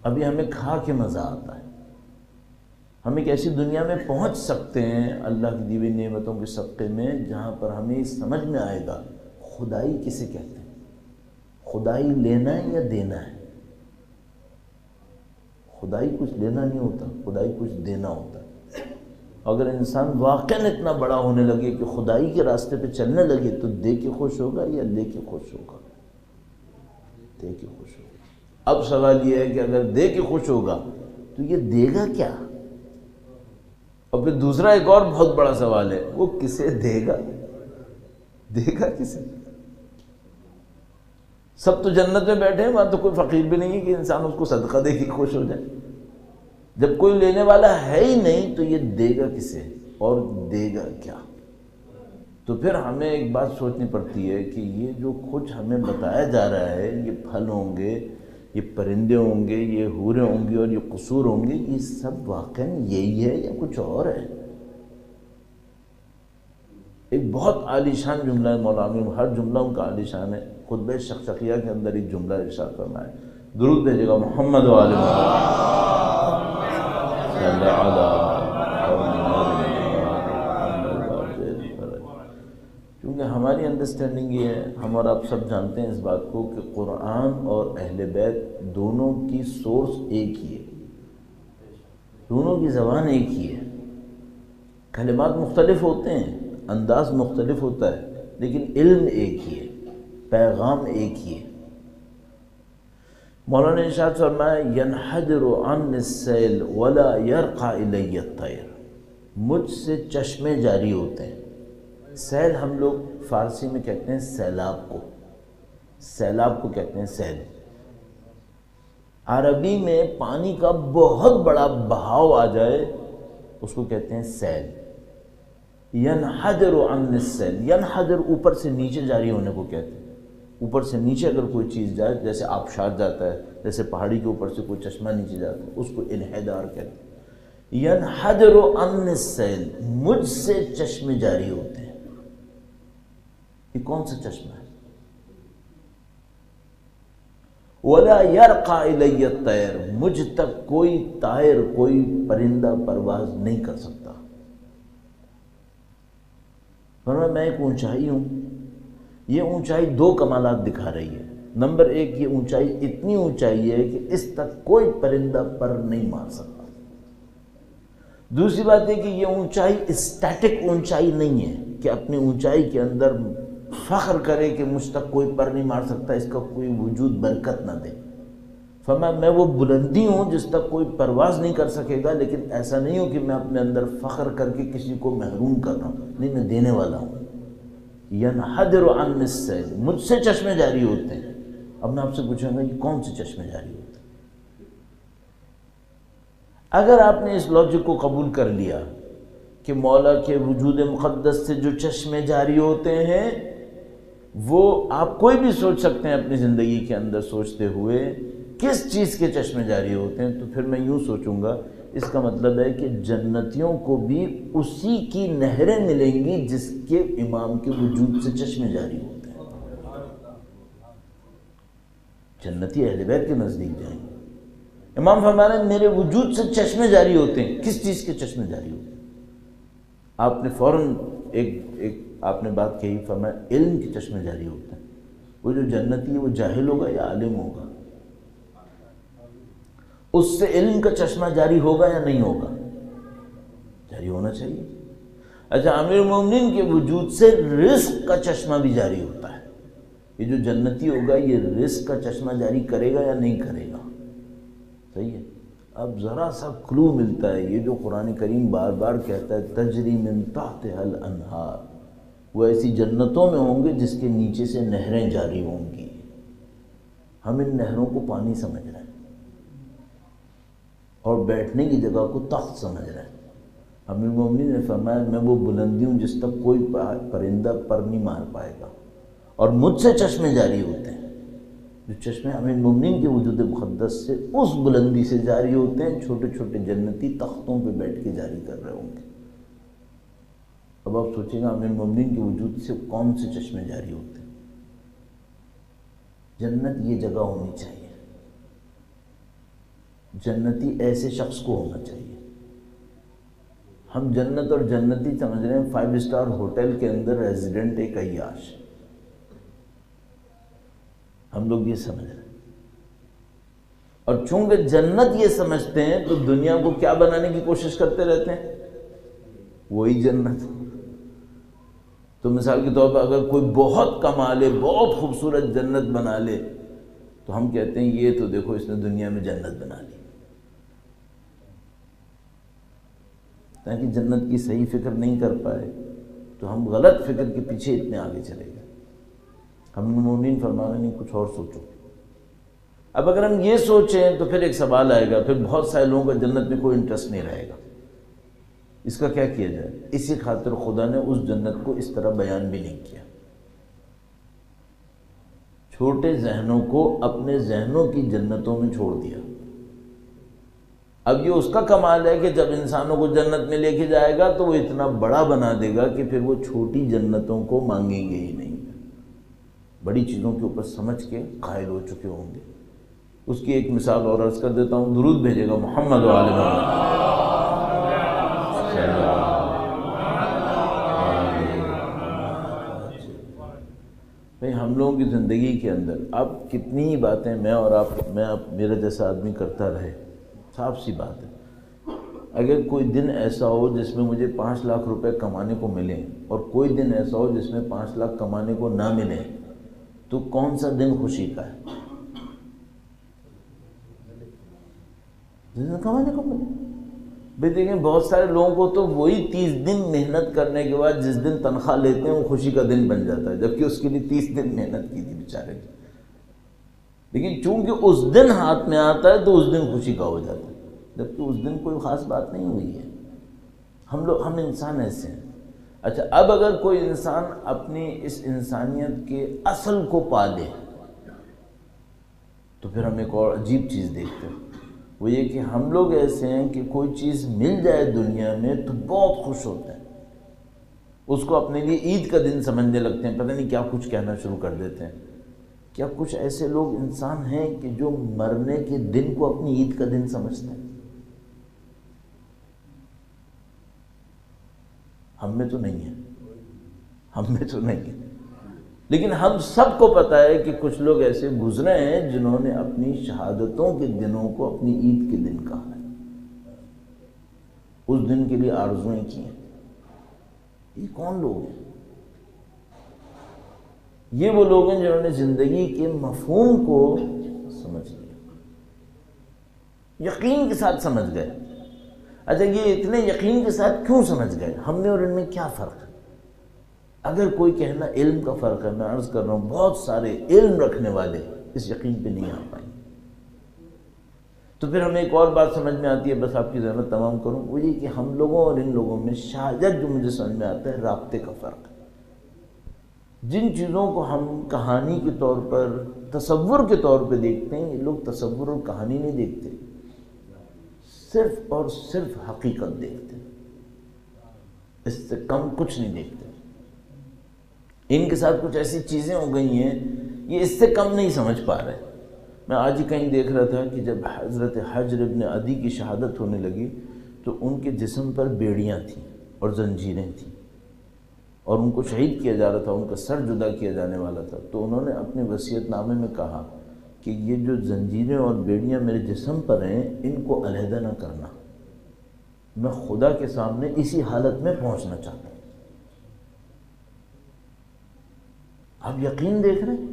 ابھی ہمیں کھا کے مزہ آتا ہے۔ ہم ایک ایسی دنیا میں پہنچ سکتے ہیں اللہ کی دی ہوئی نعمتوں کے صدقے میں جہاں پر ہمیں سمجھ میں آئے گا خدائی کسے کہتے ہیں، خدائی لینا ہے یا دینا ہے۔ خدائی کچھ لینا نہیں ہوتا، خدائی کچھ دینا ہوتا ہے۔ اگر انسان واقعاً اتنا بڑا ہونے لگے کہ خدائی کے راستے پہ چلنے لگے تو دے کے خوش ہوگا یا لے کے خوش ہوگا؟ دے کے خوش ہوگا۔ اب سوال یہ ہے کہ اگر دے کے خوش ہوگا تو یہ دے گا کیا؟ اور پھر دوسرا ایک اور بہت بڑا سوال ہے، وہ کسے دے گا؟ دے گا کسے؟ سب تو جنت میں بیٹھے ہیں، وہاں تو کوئی فقیر بھی نہیں ہے کہ انسان اس کو صدقہ دے کے خوش ہو جائے۔ جب کوئی لینے والا ہے ہی نہیں تو یہ دے گا کسے اور دے گا کیا؟ تو پھر ہمیں ایک بات سوچنی پڑتی ہے کہ یہ جو کچھ ہمیں بتایا جا رہا ہے، یہ پھل ہوں گے، یہ پرندے ہوں گے، یہ حوریں ہوں گی اور یہ قصور ہوں گے، یہ سب واقعاً یہی ہے یا کچھ اور ہے؟ ایک بہت عالی شان جملہ ہے مولانا، ہر جملہ ان کا عالی شان ہے۔ خطبہ شقشقیہ کے اندر ایک جملہ ارشاد فرمایا ہے، درود بھیجے گا محمد و آل محمد صلی اللہ کیونکہ ہماری انڈرسٹینڈنگ یہ ہے، ہم اور آپ سب جانتے ہیں اس بات کو کہ قرآن اور اہل بیت دونوں کی سورس ایک ہی ہے، دونوں کی زبان ایک ہی ہے۔ کلمات مختلف ہوتے ہیں، انداز مختلف ہوتا ہے، لیکن علم ایک ہی ہے، پیغام ایک ہی ہے۔ مولانا نے ارشاد فرمایا ینحدر عن السیل ولا یرقى الی الطیر، مجھ سے چشمے جاری ہوتے ہیں۔ سیل ہم لوگ فارسی میں کہتے ہیں سیلاب کو، سیلاب کو کہتے ہیں سیل۔ عربی میں پانی کا بہت بڑا بہاؤ آ جائے اس کو کہتے ہیں سیل۔ ینحدر عن السیل، ینحدر اوپر سے نیچے جاری ہونے کو کہتے ہیں۔ اوپر سے نیچے اگر کوئی چیز جائے، جیسے آبشار جاتا ہے، جیسے پہاڑی کے اوپر سے کوئی چشمہ نیچے جاتا ہے، اس کو انحدار کہتے ہیں۔ ینحدر عن السیل، مجھ سے چشمے جاری ہوتے ہیں۔ یہ کون سا چشمہ ہے؟ وَلَا يَرْقَى إِلَيَّ الطَّيْرُ، مجھ تک کوئی طائر، کوئی پرندہ پرواز نہیں کر سکتا۔ فرمایا میں ایک اونچائی ہوں، یہ اونچائی دو کمالات دکھا رہی ہے۔ نمبر ایک، یہ اونچائی اتنی اونچائی ہے کہ اس تک کوئی پرندہ پر نہیں مار سکتا۔ دوسری بات ہے کہ یہ اونچائی اسٹیٹک اونچائی نہیں ہے کہ اپنی اونچائی کے اندر فخر کرے کہ مجھ تک کوئی پر نہیں مار سکتا، اس کا کوئی وجود برکت نہ دے۔ فرمایا میں وہ بلندی ہوں جس تک کوئی پرواز نہیں کر سکے گا، لیکن ایسا نہیں ہوں کہ میں اپنے اندر فخر کر کے کسی کو محروم کر رہا ہوں، نہیں، میں دینے والا ہوں۔ ینحدر عن السیل، مجھ سے چشمے جاری ہوتے ہیں۔ اب میں آپ سے پوچھوں گا یہ کون سے چشمے جاری ہوتے ہیں؟ اگر آپ نے اس لاجک کو قبول کر لیا کہ مولا کے وجود مقدس سے جو چشمے جاری ہوتے ہیں وہ آپ کوئی بھی سوچ سکتے ہیں اپنی زندگی کے اندر سوچتے ہوئے کس چیز کے چشمے جاری ہوتے ہیں، تو پھر میں یوں سوچوں گا اس کا مطلب ہے کہ جنتیوں کو بھی اسی کی نہریں ملیں گی جس کے امام کے وجود سے چشمے جاری ہوتے ہیں۔ جنتی اہل بیت کے نزدیک جائیں گے، امام فرما رہے ہیں میرے وجود سے چشمے جاری ہوتے ہیں۔ کس چیز کے چشمے جاری ہوتے ہیں؟ آپ نے فوراً ایک آپ نے بات کہی، فرمایا علم کے چشمے جاری ہوتے ہیں۔ وہ جو جنتی ہے وہ جاہل ہوگا یا عالم ہوگا؟ اس سے علم کا چشمہ جاری ہوگا یا نہیں ہوگا؟ جاری ہونا چاہیے۔ اچھا، امیر المومنین کے وجود سے رزق کا چشمہ بھی جاری ہوتا ہے۔ یہ جو جنتی ہوگا یہ رزق کا چشمہ جاری کرے گا یا نہیں کرے گا؟ صحیح ہے۔ اب ذرا سا کلو ملتا ہے، یہ جو قرآن کریم بار بار کہتا ہے تجری من تحتها الانہار، وہ ایسی جنتوں میں ہوں گے جس کے نیچے سے نہریں جاری ہوں گی۔ ہم ان نہروں کو پانی سمجھ رہے ہیں اور بیٹھنے کی جگہ کو تخت سمجھ رہے ہیں۔ امیر المومنین نے فرمایا میں وہ بلندی ہوں جس تک کوئی پرندہ پر نہیں مار پائے گا، اور مجھ سے چشمے جاری ہوتے ہیں۔ جو چشمے امیر المومنین کے وجود مقدس سے اس بلندی سے جاری ہوتے ہیں، چھوٹے چھوٹے جنتی تختوں پہ بیٹھ کے جاری کر رہے ہوں گے۔ اب آپ سوچیں گا امیر المومنین کے وجود سے کون سے چشمے جاری ہوتے ہیں؟ جنت یہ جگہ ہونی چاہیے، جنتی ایسے شخص کو ہونا چاہیے۔ ہم جنت اور جنتی سمجھ رہے ہیں 5 اسٹار ہوٹل کے اندر ریزیڈنٹ ایک عیاش، ہم لوگ یہ سمجھ رہے ہیں۔ اور چونکہ جنت یہ سمجھتے ہیں تو دنیا کو کیا بنانے کی کوشش کرتے رہتے ہیں؟ وہی جنت۔ تو مثال کے طور پر اگر کوئی بہت کما لے، بہت خوبصورت جنت بنا لے، تو ہم کہتے ہیں یہ تو دیکھو اس نے دنیا میں جنت بنا لی۔ تاکہ جنت کی صحیح فکر نہیں کر پائے تو ہم غلط فکر کے پیچھے اتنے آگے چلے گئے۔ ہم مومنین فرما رہے نہیں، کچھ اور سوچو۔ اب اگر ہم یہ سوچیں تو پھر ایک سوال آئے گا، پھر بہت سارے لوگوں کا جنت میں کوئی انٹرسٹ نہیں رہے گا۔ اس کا کیا کیا جائے؟ اسی خاطر خدا نے اس جنت کو اس طرح بیان بھی نہیں کیا۔ چھوٹے ذہنوں کو اپنے ذہنوں کی جنتوں میں چھوڑ دیا۔ اب یہ اس کا کمال ہے کہ جب انسانوں کو جنت میں لے کے جائے گا تو وہ اتنا بڑا بنا دے گا کہ پھر وہ چھوٹی جنتوں کو مانگیں گے ہی نہیں، بڑی چیزوں کے اوپر سمجھ کے قائل ہو چکے ہوں گے۔ اس کی ایک مثال اور عرض کر دیتا ہوں، درود بھیجے گا محمد و آل محمد۔ بھئی ہم لوگوں کی زندگی کے اندر اب کتنی ہی باتیں میں اور میں میرا جیسا آدمی کرتا رہے، صاف سی بات ہے، اگر کوئی دن ایسا ہو جس میں مجھے 5 لاکھ روپے کمانے کو ملیں اور کوئی دن ایسا ہو جس میں 5 لاکھ کمانے کو نہ ملیں، تو کون سا دن خوشی کا ہے؟ جس دن کمانے کو ملے۔ بھئی دیکھیں بہت سارے لوگوں کو تو وہی 30 دن محنت کرنے کے بعد جس دن تنخواہ لیتے ہیں وہ خوشی کا دن بن جاتا ہے، جبکہ اس کے لیے 30 دن محنت کی تھی بیچارے نے۔ لیکن چونکہ اس دن ہاتھ میں آتا ہے تو اس دن خوشی کا ہو جاتا ہے، جبکہ اس دن کوئی خاص بات نہیں ہوئی ہے۔ ہم انسان ایسے ہیں۔ اچھا، اب اگر کوئی انسان اپنی اس انسانیت کے اصل کو پا لے تو پھر ہم ایک اور عجیب چیز دیکھتے ہیں، وہ یہ کہ ہم لوگ ایسے ہیں کہ کوئی چیز مل جائے دنیا میں تو بہت خوش ہوتے ہیں، اس کو اپنے لیے عید کا دن سمجھنے لگتے ہیں، پتہ نہیں کیا کچھ کہنا شروع کر دیتے ہیں۔ کیا کچھ ایسے لوگ انسان ہیں کہ جو مرنے کے دن کو اپنی عید کا دن سمجھتے ہیں؟ ہم میں تو نہیں ہے، ہم میں تو نہیں ہے، لیکن ہم سب کو پتہ ہے کہ کچھ لوگ ایسے گزرے ہیں جنہوں نے اپنی شہادتوں کے دنوں کو اپنی عید کے دن کہا ہے، اس دن کے لیے آرزویں کی ہیں۔ یہ کون لوگ ہیں؟ یہ وہ لوگ ہیں جنہوں نے زندگی کے مفہوم کو سمجھ لیا، یقین کے ساتھ سمجھ گئے۔ اچھا، یہ اتنے یقین کے ساتھ کیوں سمجھ گئے؟ ہم نے اور ان میں کیا فرق ہے؟ اگر کوئی کہنا علم کا فرق ہے، میں عرض کر رہا ہوں بہت سارے علم رکھنے والے اس یقین پہ نہیں آ پائیں، تو پھر ہمیں ایک اور بات سمجھ میں آتی ہے، بس آپ کی ضرورت تمام کروں، وہ یہ کہ ہم لوگوں اور ان لوگوں میں شاید جو مجھے سمجھ میں آتا ہے رابطے کا فرق ہے۔ جن چیزوں کو ہم کہانی کے طور پر، تصور کے طور پہ دیکھتے ہیں، یہ لوگ تصور اور کہانی نہیں دیکھتے، صرف اور صرف حقیقت دیکھتے ہیں، اس سے کم کچھ نہیں دیکھتے۔ ان کے ساتھ کچھ ایسی چیزیں ہو گئی ہیں، یہ اس سے کم نہیں سمجھ پا رہے۔ میں آج ہی کہیں دیکھ رہا تھا کہ جب حضرت حجر ابن عدی کی شہادت ہونے لگی تو ان کے جسم پر بیڑیاں تھیں اور زنجیریں تھیں، اور ان کو شہید کیا جا رہا تھا، ان کا سر جدا کیا جانے والا تھا۔ تو انہوں نے اپنے وصیت نامے میں کہا کہ یہ جو زنجیریں اور بیڑیاں میرے جسم پر ہیں، ان کو علیحدہ نہ کرنا، میں خدا کے سامنے اسی حالت میں پہنچنا چاہتا ہوں۔ آپ یقین دیکھ رہے ہیں؟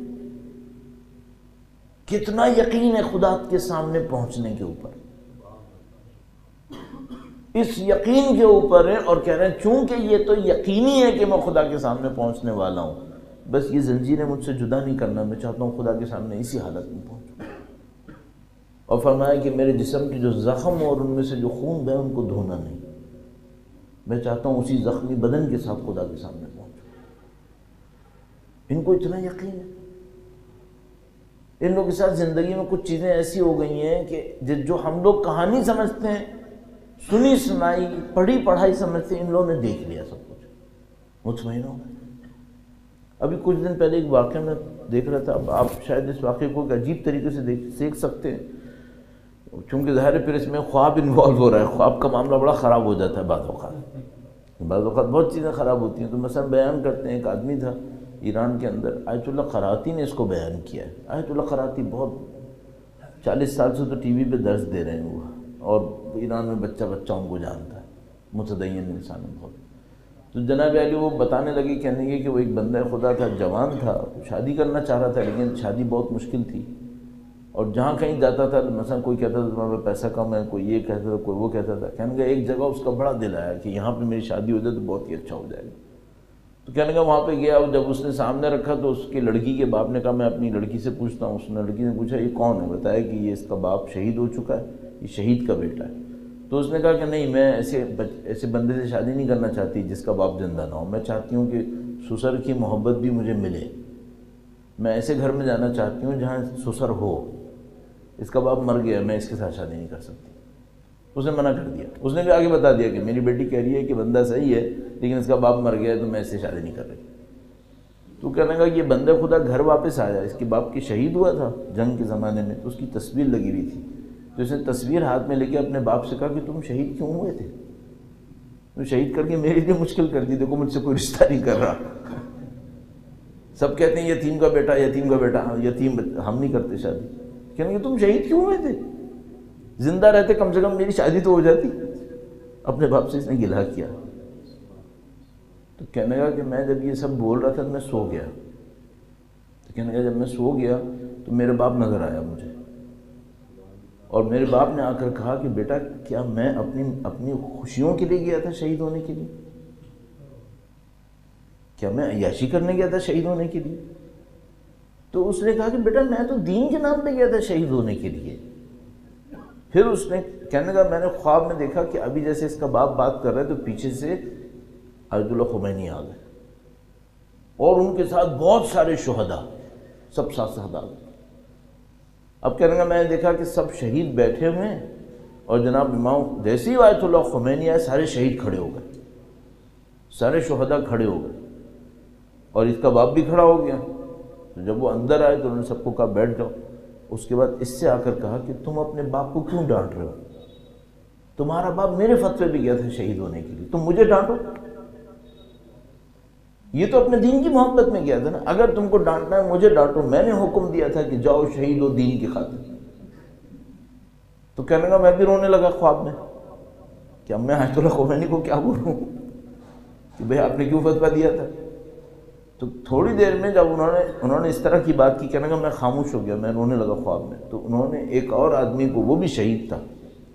کتنا یقین ہے خدا کے سامنے پہنچنے کے اوپر، اس یقین کے اوپر ہے، اور کہہ رہے ہیں چونکہ یہ تو یقینی ہے کہ میں خدا کے سامنے پہنچنے والا ہوں، بس یہ زنجیریں مجھ سے جدا نہیں کرنا، میں چاہتا ہوں خدا کے سامنے اسی حالت میں پہنچوں۔ اور فرمایا کہ میرے جسم کے جو زخم اور ان میں سے جو خون بہے ان کو دھونا نہیں، میں چاہتا ہوں اسی زخمی بدن کے ساتھ خدا کے سامنے پہنچوں۔ ان کو اتنا یقین ہے۔ ان لوگوں کے ساتھ زندگی میں کچھ چیزیں ایسی ہو گئی ہیں کہ جو ہم لوگ کہانی سمجھتے ہیں، سنی سنائی پڑھی پڑھائی سمجھتے ہیں، ان لوگوں نے دیکھ لیا سب کچھ، مطمئن ہو گئے۔ ابھی کچھ دن پہلے ایک واقعہ میں دیکھ رہا تھا، اب آپ شاید اس واقعے کو ایک عجیب طریقے سے دیکھ سکتے ہیں، چونکہ ظاہر ہے پھر اس میں خواب انوالو ہو رہا ہے، خواب کا معاملہ بڑا خراب ہو جاتا ہے بعض اوقات بہت چیزیں خراب ہوتی ہیں۔ تو مثلا بیان کرتے ہیں، ایک آدمی تھا ایران کے اندر، آیت اللہ قراتی نے اس کو بیان کیا ہے۔ آیت اللہ قراتی بہت 40 سال سے تو ٹی وی پہ درس دے رہے ہیں وہ، اور ایران میں بچہ ان کو جانتا ہے، متدین انسان ہے بہت۔ تو جناب علی وہ بتانے لگے، کہنے لگے کہ وہ ایک بندہ خدا تھا، جوان تھا، شادی کرنا چاہ رہا تھا، لیکن شادی بہت مشکل تھی، اور جہاں کہیں جاتا تھا مثلا کوئی کہتا تھا تمہارے پیسہ کم ہے، کوئی یہ کہتا تھا، کوئی وہ کہتا تھا، کہنے لگا ایک جگہ اس کا بڑا دل آیا کہ یہاں پہ میری شادی ہو جائے تو بہت ہی اچھا ہو جائے گا۔ تو کہنے لگا وہاں پہ گیا، اور جب اس نے سامنے رکھا تو اس کی لڑکی کے باپ نے کہا میں اپنی لڑکی سے پوچھتا ہوں۔ اس نے لڑکی نے پوچھا یہ کون ہے؟ بتایا کہ یہ اس کا باپ شہید ہو چکا ہے، یہ شہید کا بیٹا ہے۔ تو اس نے کہا کہ نہیں، میں ایسے بندے سے شادی نہیں کرنا چاہتی جس کا باپ زندہ نہ ہو، میں چاہتی ہوں کہ سسر کی محبت بھی مجھے ملے، میں ایسے گھر میں جانا چاہتی ہوں جہاں سسر ہو، اس کا باپ مر گیا، میں اس کے ساتھ شادی نہیں کر سکتی۔ اس نے منع کر دیا۔ اس نے بھی آگے بتا دیا کہ میری بیٹی کہہ رہی ہے کہ بندہ صحیح ہے لیکن اس کا باپ مر گیا ہے تو میں اس سے شادی نہیں کر رہی۔ تو کہنے لگا یہ بندہ خدا گھر واپس آیا، اس کے باپ کی شہید ہوا تھا جنگ کے زمانے میں، تو اس کی تصویر لگی ہوئی تھی، تو اس نے تصویر ہاتھ میں لے کے اپنے باپ سے کہا کہ تم شہید کیوں ہوئے تھے؟ تو شہید کر کے میرے لیے مشکل کر دی، دیکھو مجھ سے کوئی رشتہ نہیں کر رہا، سب کہتے ہیں یتیم کا بیٹا، یتیم کا بیٹا، یتیم ہم نہیں کرتے شادی۔ کہنے لگے تم شہید کیوں ہوئے تھے؟ زندہ رہتے کم سے کم میری شادی تو ہو جاتی۔ اپنے باپ سے اس نے گلہ کیا۔ تو کہنے لگا کہ میں جب یہ سب بول رہا تھا تو میں سو گیا۔ تو کہنے لگا جب میں سو گیا تو میرے باپ نظر آیا مجھے، اور میرے باپ نے آ کر کہا کہ بیٹا کیا میں اپنی خوشیوں کے لیے گیا تھا شہید ہونے کے لیے؟ کیا میں عیاشی کرنے گیا تھا شہید ہونے کے لیے؟ تو اس نے کہا کہ بیٹا میں تو دین کے نام پہ گیا تھا شہید ہونے کے لیے۔ پھر اس نے کہنے لگا میں نے خواب میں دیکھا کہ ابھی جیسے اس کا باپ بات کر رہا ہے تو پیچھے سے آیت اللہ خمینی آ گئے، اور ان کے ساتھ بہت سارے شہداء، سب ساتھ ساتھ آ گئے۔ اب کہنے لگا میں نے دیکھا کہ سب شہید بیٹھے ہوئے ہیں، اور جناب امام جیسے ہی آیت اللہ خمینی آئے سارے شہید کھڑے ہو گئے، سارے شہداء کھڑے ہو گئے، اور اس کا باپ بھی کھڑا ہو گیا۔ تو جب وہ اندر آئے تو انہوں نے سب کو کہا بیٹھ جاؤ۔ اس کے بعد اس سے آ کر کہا کہ تم اپنے باپ کو کیوں ڈانٹ رہے ہو؟ تمہارا باپ میرے فتوے پہ گیا تھا شہید ہونے کے لیے، تم مجھے ڈانٹو؟ یہ تو اپنے دین کی محبت میں گیا تھا نا، اگر تم کو ڈانٹنا ہے مجھے ڈانٹو، میں نے حکم دیا تھا کہ جاؤ شہید ہو دین کی خاطر۔ تو کہنے لگا میں بھی رونے لگا خواب میں کہ اب میں آیت اللہ خمینی کو کیا بولوں کہ بھئی آپ نے کیوں فتویٰ دیا تھا؟ تو تھوڑی دیر میں جب انہوں نے اس طرح کی بات کی، کہنے لگا میں خاموش ہو گیا، میں رونے لگا خواب میں۔ تو انہوں نے ایک اور آدمی کو، وہ بھی شہید تھا،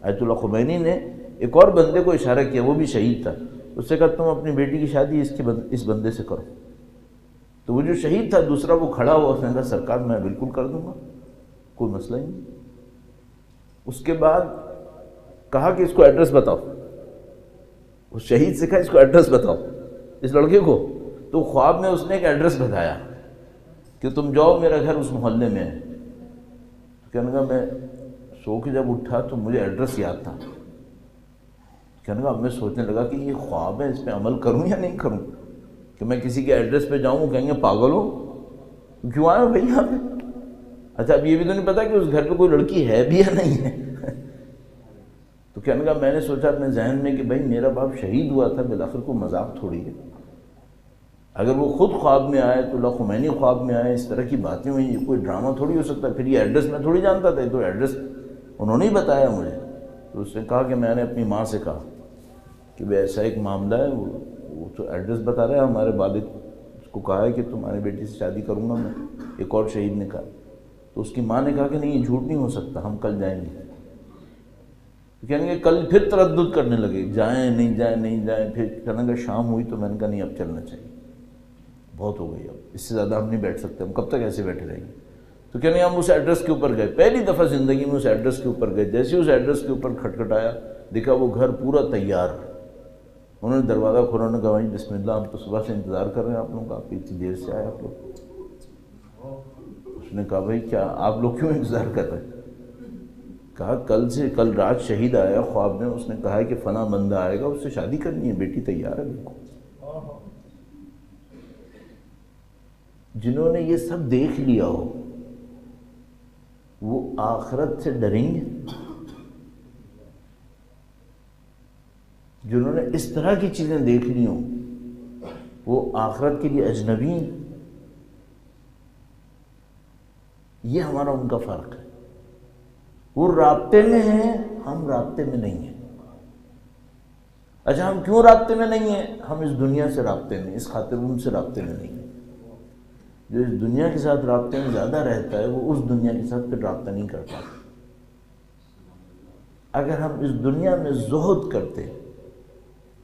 آیت اللہ خمینی نے ایک اور بندے کو اشارہ کیا، وہ بھی شہید تھا، اس سے کہا تم اپنی بیٹی کی شادی اس بندے سے کرو۔ تو وہ جو شہید تھا دوسرا وہ کھڑا ہوا، اس نے کہا سرکار میں بالکل کر دوں گا، کوئی مسئلہ ہی نہیں۔ اس کے بعد کہا کہ اس کو ایڈریس بتاؤ، اس شہید سے کہا اس کو ایڈریس بتاؤ، اس لڑکے کو تو خواب میں اس نے ایک ایڈریس بتایا کہ تم جاؤ، میرا گھر اس محلے میں ہے۔ کہنے لگا میں سو کے جب اٹھا تو مجھے ایڈریس یاد تھا۔ کہنے لگا اب میں سوچنے لگا کہ یہ خواب ہے، اس پہ عمل کروں یا نہیں کروں، کہ میں کسی کے ایڈریس پہ جاؤں کہیں گے پاگل ہو کیوں آئے ہو بھائی یہاں پہ؟ اچھا اب یہ بھی تو نہیں پتا کہ اس گھر پہ کوئی لڑکی ہے بھی یا نہیں ہے۔ تو کہنے لگا میں نے سوچا اپنے ذہن میں کہ بھائی میرا باپ شہید ہوا تھا، بالآخر کوئی مذاق تھوڑی ہے، اگر وہ خود خواب میں آئے تو اللہ خمینی خواب میں آئے، اس طرح کی باتیں ہوئی، یہ کوئی ڈرامہ تھوڑی ہو سکتا ہے، پھر یہ ایڈریس میں تھوڑی جانتا تھا، تو ایڈریس انہوں نے ہی بتایا مجھے۔ تو اس نے کہا کہ میں نے اپنی ماں سے کہا کہ بھائی ایسا ایک معاملہ ہے، وہ تو ایڈریس بتا رہا ہے، ہمارے والد اس کو کہا ہے کہ تمہاری بیٹی سے شادی کروں گا میں، ایک اور شہید نے کہا۔ تو اس کی ماں نے کہا کہ نہیں یہ جھوٹ نہیں ہو سکتا، ہم کل جائیں گے۔ کہنے کہ کل پھر تردد کرنے لگے، جائیں نہیں جائیں نہیں جائیں، پھر کہنے کہ شام ہوئی تو میں نے کہا نہیں اب چلنا چاہیے، بہت ہو گئی، اب اس سے زیادہ ہم نہیں بیٹھ سکتے، ہم کب تک ایسے بیٹھے رہیں گے۔ تو کہنے ہم اس ایڈریس کے اوپر گئے، پہلی دفعہ زندگی میں اس ایڈریس کے اوپر گئے، جیسے اس ایڈریس کے اوپر کھٹکھٹایا دیکھا وہ گھر پورا تیار۔ انہوں نے دروازہ کھولا، انہوں نے کہا بسم اللہ ہم تو صبح سے انتظار کر رہے ہیں آپ لوگوں کا، آپ اتنی دیر سے آئے آپ لوگ۔ اس نے کہا بھائی کیا آپ لوگ کیوں انتظار کر رہے ہیں؟ کہا کل رات شہید آیا خواب میں، اس نے کہا ہے کہ فلاں بندہ آئے گا، اس سے شادی کرنی ہے، بیٹی تیار ہے بالکل۔ جنہوں نے یہ سب دیکھ لیا ہو وہ آخرت سے ڈریں گے؟ جنہوں نے اس طرح کی چیزیں دیکھ لی ہوں وہ آخرت کے لیے اجنبی ہیں؟ یہ ہمارا ان کا فرق ہے، وہ رابطے میں ہیں، ہم رابطے میں نہیں ہیں۔ اچھا ہم کیوں رابطے میں نہیں ہیں؟ ہم اس دنیا سے رابطے میں، اس خاطر ان سے رابطے میں نہیں ہیں۔ جو اس دنیا کے ساتھ رابطے میں زیادہ رہتا ہے وہ اس دنیا کے ساتھ پھر رابطہ نہیں کرتا۔ اگر ہم اس دنیا میں زہد کرتے،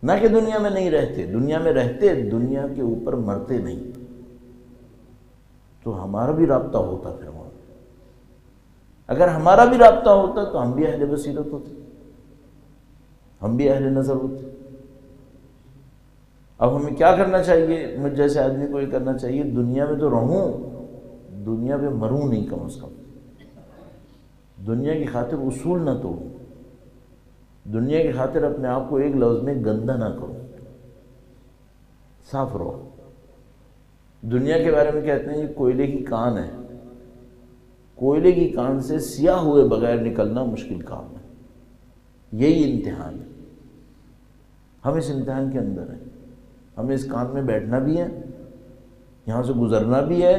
نہ کہ دنیا میں نہیں رہتے، دنیا میں رہتے، دنیا کے اوپر مرتے نہیں، تو ہمارا بھی رابطہ ہوتا پھر وہاں۔ اگر ہمارا بھی رابطہ ہوتا تو ہم بھی اہل بصیرت ہوتے، ہم بھی اہل نظر ہوتے۔ اب ہمیں کیا کرنا چاہیے؟ مجھ جیسے آدمی کو یہ کرنا چاہیے دنیا میں تو رہوں، دنیا پہ مروں نہیں، کم از کم دنیا کی خاطر اصول نہ توڑوں، دنیا کی خاطر اپنے آپ کو ایک لفظ میں گندہ نہ کروں، صاف رہو۔ دنیا کے بارے میں کہتے ہیں یہ کوئلے کی کان ہے، کوئلے کی کان سے سیاہ ہوئے بغیر نکلنا مشکل کام ہے، یہی امتحان ہے۔ ہم اس امتحان کے اندر ہیں، ہمیں اس کان میں بیٹھنا بھی ہے، یہاں سے گزرنا بھی ہے،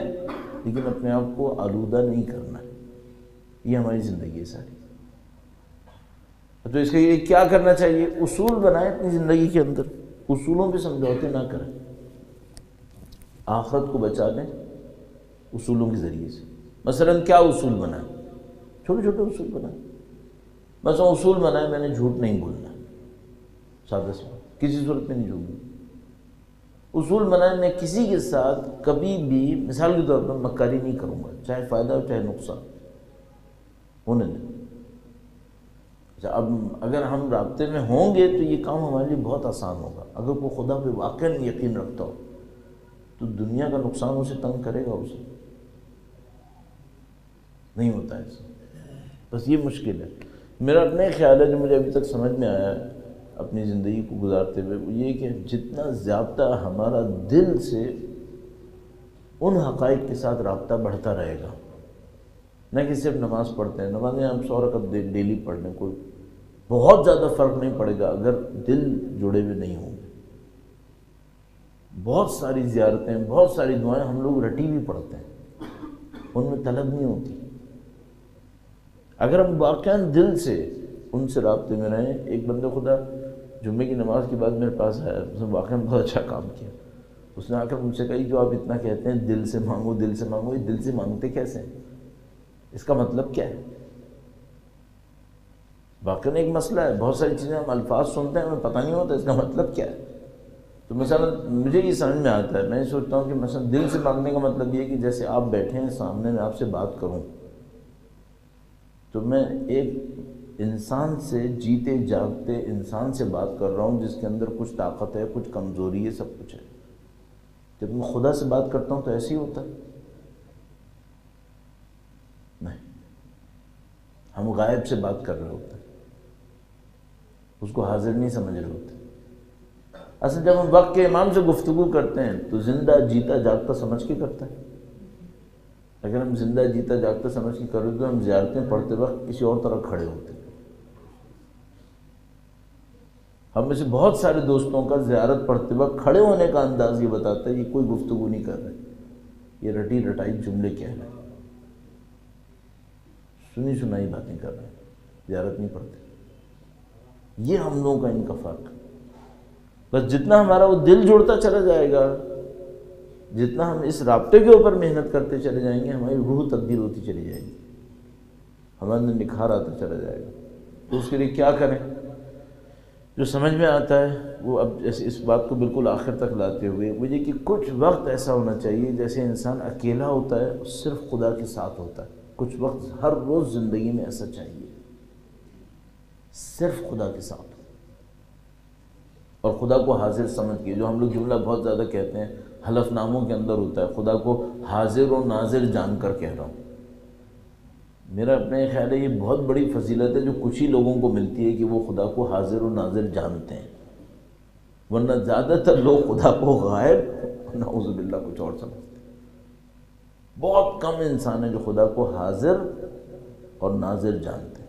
لیکن اپنے آپ کو آلودہ نہیں کرنا ہے۔ یہ ہماری زندگی ہے ساری۔ تو اس کے لیے کیا کرنا چاہیے؟ اصول بنائیں اپنی زندگی کے اندر، اصولوں پہ سمجھوتے نہ کریں، آخرت کو بچا لیں اصولوں کے ذریعے سے۔ مثلا کیا اصول بنائیں؟ چھوٹے چھوٹے اصول بنائیں۔ مثلا اصول بنائیں میں نے جھوٹ نہیں بولنا، سادہ سا، کسی صورت میں نہیں جھوٹ بولنا۔ اصول بنائیں میں کسی کے ساتھ کبھی بھی مثال کے طور پر مکاری نہیں کروں گا، چاہے فائدہ ہو چاہے نقصان ہونے دیں۔ اچھا اب اگر ہم رابطے میں ہوں گے تو یہ کام ہمارے لیے بہت آسان ہوگا۔ اگر کوئی خدا پہ واقعاً یقین رکھتا ہو تو دنیا کا نقصان اسے تنگ کرے گا، اسے نہیں ہوتا ہے ایسا۔ بس یہ مشکل ہے۔ میرا اپنا ایک خیال ہے جو مجھے ابھی تک سمجھ میں آیا ہے اپنی زندگی کو گزارتے ہوئے، وہ یہ کہ جتنا زیادہ ہمارا دل سے ان حقائق کے ساتھ رابطہ بڑھتا رہے گا، نہ کہ صرف نماز پڑھتے ہیں، نمازیں ہم 100 رکعت ڈیلی پڑھ لیں، کوئی بہت زیادہ فرق نہیں پڑے گا اگر دل جڑے ہوئے نہیں ہوں گے۔ بہت ساری زیارتیں، بہت ساری دعائیں ہم لوگ رٹی بھی پڑھتے ہیں، ان میں طلب نہیں ہوتی۔ اگر ہم واقعاً دل سے ان سے رابطے میں رہیں۔ ایک بندہ خدا جمعے کی نماز کے بعد میرے پاس آیا، اس نے واقعاً بہت اچھا کام کیا۔ اس نے آ کر مجھ سے کہا جو آپ اتنا کہتے ہیں دل سے مانگو دل سے مانگو، یہ دل سے مانگتے کیسے ہیں؟ اس کا مطلب کیا ہے؟ واقعاً ایک مسئلہ ہے، بہت ساری چیزیں ہم الفاظ سنتے ہیں ہمیں پتہ نہیں ہوتا اس کا مطلب کیا ہے۔ تو مثلا مجھے یہ سمجھ میں آتا ہے، میں سوچتا ہوں کہ مثلا دل سے مانگنے کا مطلب یہ ہے کہ جیسے آپ بیٹھے ہیں سامنے میں آپ سے بات کروں تو میں ایک انسان سے، جیتے جاگتے انسان سے بات کر رہا ہوں جس کے اندر کچھ طاقت ہے، کچھ کمزوری ہے، سب کچھ ہے۔ جب میں خدا سے بات کرتا ہوں تو ایسے ہی ہوتا ہے؟ نہیں، ہم غائب سے بات کر رہے ہوتے ہیں، اس کو حاضر نہیں سمجھ رہے ہوتے۔ اصل جب ہم وقت کے امام سے گفتگو کرتے ہیں تو زندہ جیتا جاگتا سمجھ کے کرتے ہیں۔ اگر ہم زندہ جیتا جاگتا سمجھ کے کریں تو ہم زیارتیں پڑھتے وقت کسی اور طرح کھڑے ہوتے ہیں۔ ہم میں سے بہت سارے دوستوں کا زیارت پڑھتے وقت کھڑے ہونے کا انداز یہ بتاتا ہے یہ کوئی گفتگو نہیں کر رہے، یہ رٹی رٹائی جملے کہہ رہے ہیں، سنی سنائی باتیں کر رہے ہیں، زیارت نہیں پڑھتے۔ یہ ہم لوگوں کا ان کا فرق ہے۔ بس جتنا ہمارا وہ دل جڑتا چلا جائے گا، جتنا ہم اس رابطے کے اوپر محنت کرتے چلے جائیں گے، ہماری روح تبدیل ہوتی چلی جائے گی، ہمارے اندر نکھار آتا چلا جائے گا۔ تو اس کے لیے کیا کریں؟ جو سمجھ میں آتا ہے وہ اب جیسے اس بات کو بالکل آخر تک لاتے ہوئے وہ یہ کہ کچھ وقت ایسا ہونا چاہیے جیسے انسان اکیلا ہوتا ہے صرف خدا کے ساتھ ہوتا ہے۔ کچھ وقت ہر روز زندگی میں ایسا چاہیے، صرف خدا کے ساتھ اور خدا کو حاضر سمجھ کے، جو ہم لوگ جملہ بہت زیادہ کہتے ہیں حلف ناموں کے اندر ہوتا ہے، خدا کو حاضر و ناظر جان کر کہہ رہا ہوں۔ میرا اپنا یہ خیال ہے یہ بہت بڑی فضیلت ہے جو کچھ ہی لوگوں کو ملتی ہے کہ وہ خدا کو حاضر و ناظر جانتے ہیں، ورنہ زیادہ تر لوگ خدا کو غائب نعوذ باللہ کچھ اور سمجھتے ہیں۔ بہت کم انسان ہیں جو خدا کو حاضر اور ناظر جانتے ہیں۔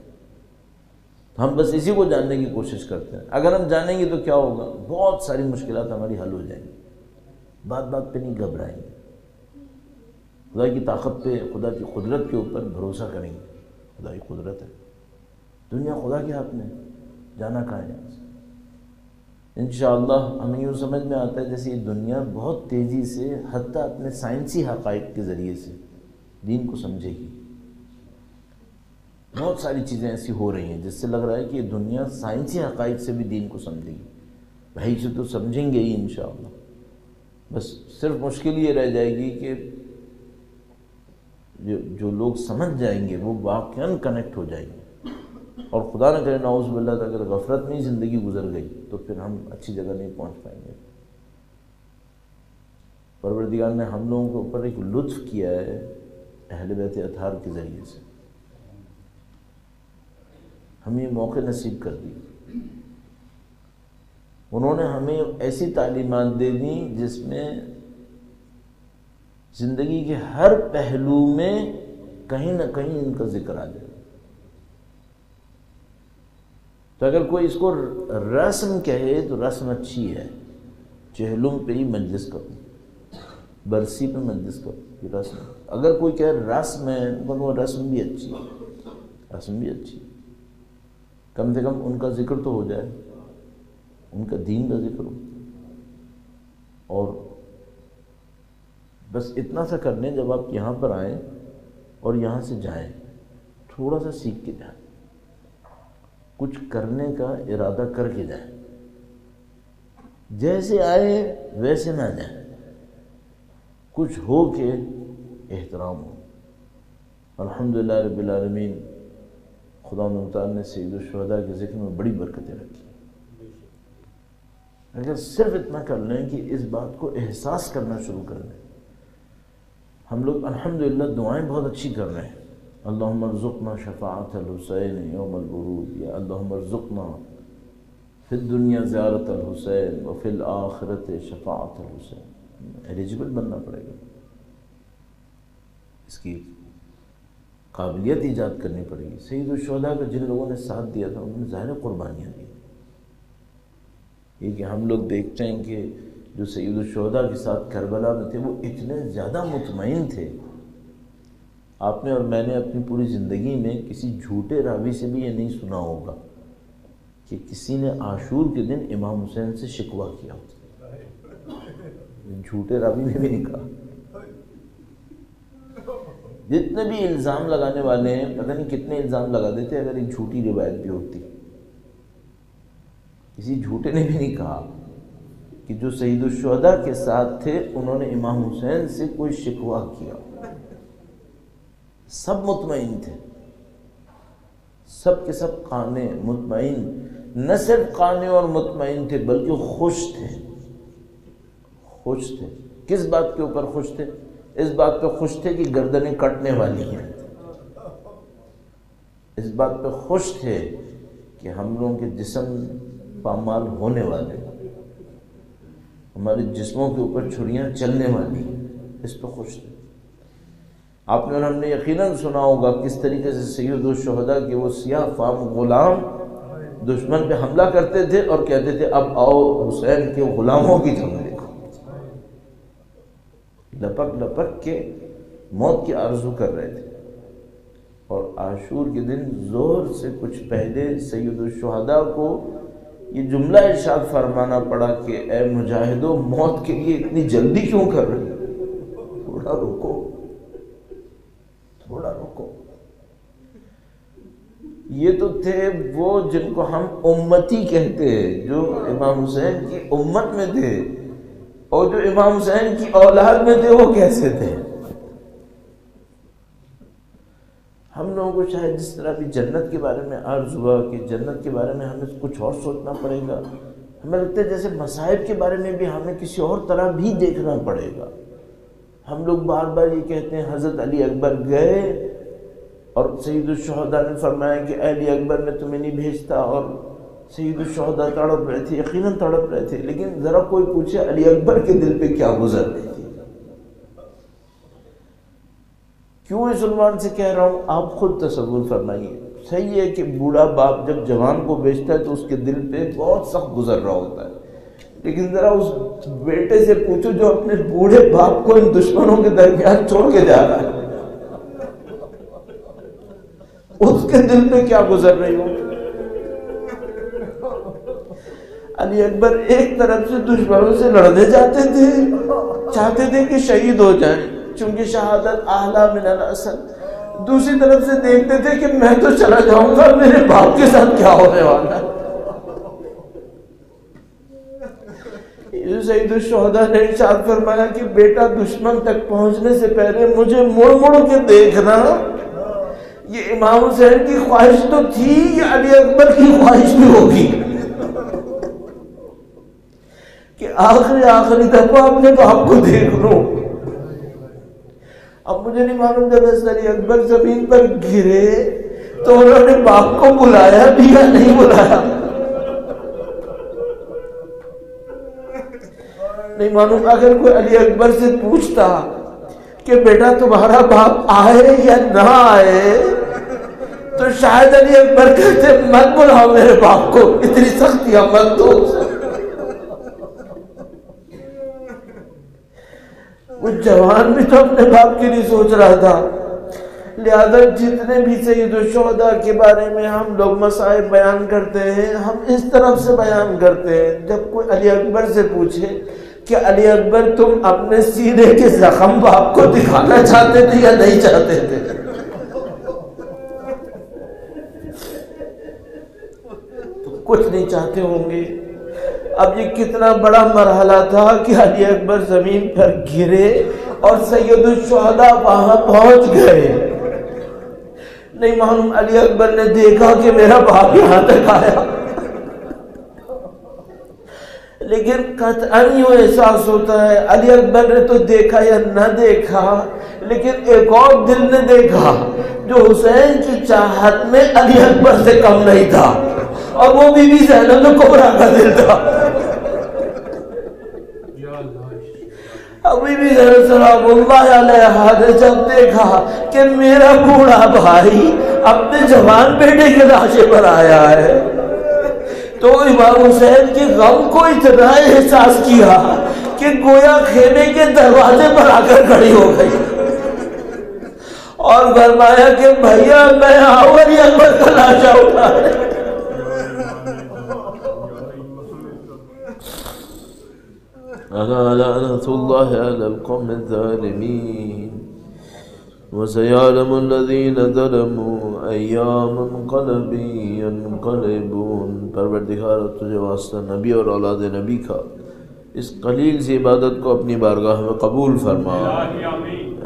ہم بس اسی کو جاننے کی کوشش کرتے ہیں۔ اگر ہم جانیں گے تو کیا ہوگا؟ بہت ساری مشکلات ہماری حل ہو جائیں گی، بات بات پہ نہیں گھبرائیں گے، خدا کی طاقت پہ، خدا کی قدرت کے اوپر بھروسہ کریں گے۔ خدا کی قدرت ہے، دنیا خدا کے ہاتھ میں، جانا کہاں ہے؟ انشاءاللہ ہمیں یوں سمجھ میں آتا ہے جیسے یہ دنیا بہت تیزی سے حتیٰ اپنے سائنسی حقائق کے ذریعے سے دین کو سمجھے گی۔ بہت ساری چیزیں ایسی ہو رہی ہیں جس سے لگ رہا ہے کہ یہ دنیا سائنسی حقائق سے بھی دین کو سمجھے گی۔ بھائی سے تو سمجھیں گے ہی انشاءاللہ، بس صرف مشکل یہ رہ جائے گی کہ جو لوگ سمجھ جائیں گے وہ واقعاً کنیکٹ ہو جائیں گے، اور خدا نہ کرے نعوذ باللہ اگر غفلت میں ہی زندگی گزر گئی تو پھر ہم اچھی جگہ نہیں پہنچ پائیں گے۔ پروردگار نے ہم لوگوں کے اوپر ایک لطف کیا ہے اہل بیت اطہار کے ذریعے سے، ہمیں یہ موقع نصیب کر دی۔ انہوں نے ہمیں ایسی تعلیمات دے دی جس میں زندگی کے ہر پہلو میں کہیں نہ کہیں ان کا ذکر آ جائے۔ تو اگر کوئی اس کو رسم کہے تو رسم اچھی ہے، چہلم پہ ہی مجلس کرو، برسی پہ مجلس کرو، یہ رسم ہے۔ اگر کوئی کہے رسم ہے تو وہ رسم بھی اچھی ہے، رسم بھی اچھی ہے، کم سے کم ان کا ذکر تو ہو جائے، ان کا دین کا ذکر ہو۔ اور بس اتنا سا کر لیں، جب آپ یہاں پر آئیں اور یہاں سے جائیں تھوڑا سا سیکھ کے جائیں، کچھ کرنے کا ارادہ کر کے جائیں، جیسے آئے ویسے نہ جائیں، کچھ ہو کے احترام ہو۔ الحمدللہ رب العالمین، خدا مختار نے سید الشہداء کے ذکر میں بڑی برکتیں رکھی۔ اگر صرف اتنا کر لیں کہ اس بات کو احساس کرنا شروع کر دیں، ہم لوگ الحمدللہ دعائیں بہت اچھی کر رہے ہیں، اللہم ارزقنا شفاعت الحسین یوم الورود، یا اللہم ارزقنا فی الدنیا زیارت الحسین وفی الآخرت شفاعت الحسین۔ ایلیجبل بننا پڑے گا، اس کی قابلیت ایجاد کرنی پڑے گی۔ سید الشہداء کا جن لوگوں نے ساتھ دیا تھا انہوں نے ظاہر قربانیاں دی۔ یہ کہ ہم لوگ دیکھتے ہیں کہ جو سید الشہداء کے ساتھ کربلا میں تھے وہ اتنے زیادہ مطمئن تھے، آپ نے اور میں نے اپنی پوری زندگی میں کسی جھوٹے راوی سے بھی یہ نہیں سنا ہوگا کہ کسی نے عاشور کے دن امام حسین سے شکوہ کیا ہوتا، جھوٹے راوی نے بھی نہیں کہا۔ جتنے بھی الزام لگانے والے ہیں پتہ نہیں کتنے الزام لگا دیتے اگر ایک جھوٹی روایت بھی ہوتی، کسی جھوٹے نے بھی نہیں کہا کہ جو سید الشہداء کے ساتھ تھے انہوں نے امام حسین سے کوئی شکوہ کیا۔ سب مطمئن تھے، سب کے سب قانے مطمئن، نہ صرف قانے اور مطمئن تھے بلکہ خوش تھے، خوش تھے۔ کس بات کے اوپر خوش تھے؟ اس بات پہ خوش تھے کہ گردنیں کٹنے والی ہیں، اس بات پہ خوش تھے کہ ہم لوگوں کے جسم پامال ہونے والے، ہمارے جسموں کے اوپر چھریاں چلنے والی، اس پہ خوش تھے۔ آپ نے اور ہم نے یقیناً سنا ہوگا کس طریقے سے سید الشہداء کے وہ سیاہ فام غلام دشمن پہ حملہ کرتے تھے اور کہتے تھے اب آؤ حسین کے غلاموں کی جنگ دیکھو، لپک لپک کے موت کی آرزو کر رہے تھے۔ اور عاشور کے دن ظہر سے کچھ پہلے سید الشہداء کو یہ جملہ ارشاد فرمانا پڑا کہ اے مجاہدوں، موت کے لیے اتنی جلدی کیوں کر رہے ہو؟ تھوڑا رکو، تھوڑا رکو۔ یہ تو تھے وہ جن کو ہم امتی کہتے ہیں، جو امام حسین کی امت میں تھے، اور جو امام حسین کی اولاد میں تھے وہ کیسے تھے؟ ہم لوگوں کو شاید جس طرح بھی جنت کے بارے میں عرض ہوا کہ جنت کے بارے میں ہمیں کچھ اور سوچنا پڑے گا، ہمیں لگتا ہے جیسے مصائب کے بارے میں بھی ہمیں کسی اور طرح بھی دیکھنا پڑے گا۔ ہم لوگ بار بار یہ کہتے ہیں حضرت علی اکبر گئے اور سید الشہداء نے فرمایا کہ اے علی اکبر میں تمہیں نہیں بھیجتا، اور سید الشہداء تڑپ رہے تھے، یقیناً تڑپ رہے تھے، لیکن ذرا کوئی پوچھے علی اکبر کے دل پہ کیا گزر رہی تھی؟ کیوں اس عنوان سے کہہ رہا ہوں آپ خود تصور فرمائیے۔ صحیح ہے کہ بوڑھا باپ جب جوان کو بیچتا ہے تو اس کے دل پہ بہت سخت گزر رہا ہوتا ہے، لیکن ذرا اس بیٹے سے پوچھو جو اپنے بوڑھے باپ کو ان دشمنوں کے درمیان چھوڑ کے جا رہا ہے، اس کے دل پہ کیا گزر رہی ہو؟ علی اکبر ایک طرف سے دشمنوں سے لڑنے جاتے تھے، چاہتے تھے کہ شہید ہو جائیں چونکہ شہادت اعلیٰ من الاسد، دوسری طرف سے دیکھتے تھے کہ میں تو چلا جاؤں گا، میرے باپ کے ساتھ کیا ہونے والا ہے۔ سید الشہداء نے ارشاد فرمایا کہ بیٹا دشمن تک پہنچنے سے پہلے مجھے مڑ مڑ کے دیکھنا۔ یہ امام حسین کی خواہش تو تھی، یہ علی اکبر کی خواہش بھی ہوگی کہ آخری دفعہ اپنے باپ کو دیکھ لوں۔ اب مجھے نہیں معلوم جب علی اکبر زمین پر گرے تو انہوں نے باپ کو بلایا بھی یا نہیں بلایا، نہیں معلوم۔ اگر کوئی علی اکبر سے پوچھتا کہ بیٹا تمہارا باپ آئے یا نہ آئے تو شاید علی اکبر کہتے مت بلاؤ میرے باپ کو، اتنی سختیاں مت دو۔ وہ جوان بھی تو اپنے باپ کے لیے سوچ رہا تھا۔ لہذا جتنے بھی سید الشہداء کے بارے میں ہم لوگ مصائب بیان کرتے ہیں، ہم اس طرف سے بیان کرتے ہیں جب کوئی علی اکبر سے پوچھے کہ علی اکبر تم اپنے سینے کے زخم باپ کو دکھانا چاہتے تھے یا نہیں چاہتے تھے؟ تو کچھ نہیں چاہتے ہوں گے۔ اب یہ کتنا بڑا مرحلہ تھا کہ علی اکبر زمین پر گرے اور سید الشہداء وہاں پہنچ گئے۔ نہیں معلوم علی اکبر نے دیکھا کہ میرا باپ یہاں تک آیا، لیکن قطعاً یہ احساس ہوتا ہے علی اکبر نے تو دیکھا یا نہ دیکھا، لیکن ایک اور دل نے دیکھا جو حسین کی چاہت میں علی اکبر سے کم نہیں تھا، اور وہ بی بی زینب کبریٰ کا دل تھا۔ ابھی بھی سلام اللہ علیہ نے جب دیکھا کہ میرا بوڑھا بھائی اپنے جوان بیٹے کے لاشے پر آیا ہے تو امام حسین کے غم کو اتنا احساس کیا کہ گویا خیمے کے دروازے پر آ کر کھڑی ہو گئی اور فرمایا کہ بھیا میں آؤں علی اکبر کا لاشا اٹھانے۔ لعنة الله على القوم الظالمين وسيعلم الذين ظلموا أيام منقلب ينقلبون۔ پروردگار تجھے واسطہ نبی اور اولاد نبی کا اس قلیل سی عبادت کو اپنی بارگاہ میں قبول فرما۔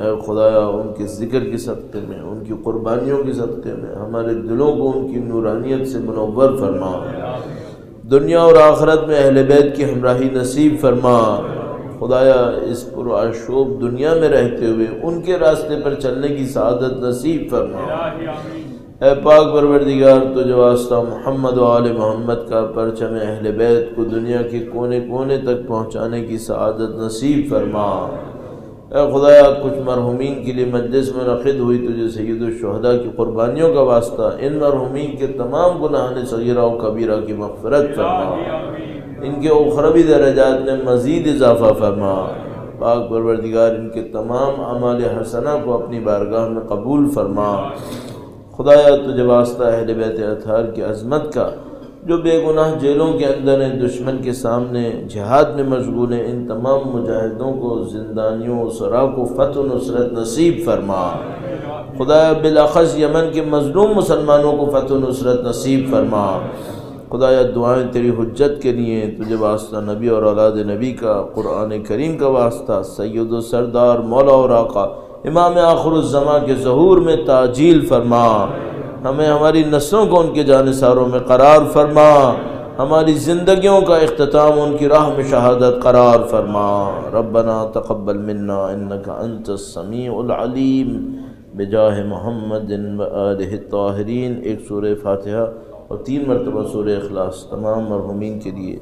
اے خدایا ان کے ذکر کے صدقے میں، ان کی قربانیوں کے صدقے میں ہمارے دلوں کو ان کی نورانیت سے منور فرما، دنیا اور آخرت میں اہل بیت کی ہمراہی نصیب فرما، خدایا اس پرآشوب دنیا میں رہتے ہوئے ان کے راستے پر چلنے کی سعادت نصیب فرما۔ اے پاک پروردگار تجھے واسطہ محمد و آل محمد کا پرچم اہل بیت کو دنیا کے کونے کونے تک پہنچانے کی سعادت نصیب فرما۔ اے خدایا کچھ مرحومین کے لیے مجلس منعقد ہوئی، تجھے سید الشہداء کی قربانیوں کا واسطہ ان مرحومین کے تمام گناہان صغیرہ و کبیرہ کی مغفرت فرما، ان کے اخروی درجات میں مزید اضافہ فرما۔ پاک پروردگار ان کے تمام اعمال حسنہ کو اپنی بارگاہ میں قبول فرما۔ خدایا تجھے واسطہ اہل بیت اطہار کی عظمت کا، جو بے گناہ جیلوں کے اندر ہیں، دشمن کے سامنے جہاد میں مشغول ہیں، ان تمام مجاہدوں کو، زندانیوں و سرا کو فتح و نصرت نصیب فرما۔ خدایا بالاخص یمن کے مظلوم مسلمانوں کو فتح و نصرت نصیب فرما۔ خدایا دعائیں تیری حجت کے لیے، تجھے واسطہ نبی اور اولاد نبی کا، قرآن کریم کا واسطہ، سید و سردار مولا اور آقا امام آخر الزماں کے ظہور میں تعجیل فرما۔ ہمیں ہماری نسلوں کو ان کے جانثاروں میں قرار فرما، ہماری زندگیوں کا اختتام ان کی راہ میں شہادت قرار فرما۔ ربنا تقبل منا انک انت السمیع العلیم بجاہ محمد و آلہ الطاہرین۔ ایک سورہ فاتحہ اور 3 مرتبہ سورہ اخلاص تمام مرحومین کے لیے۔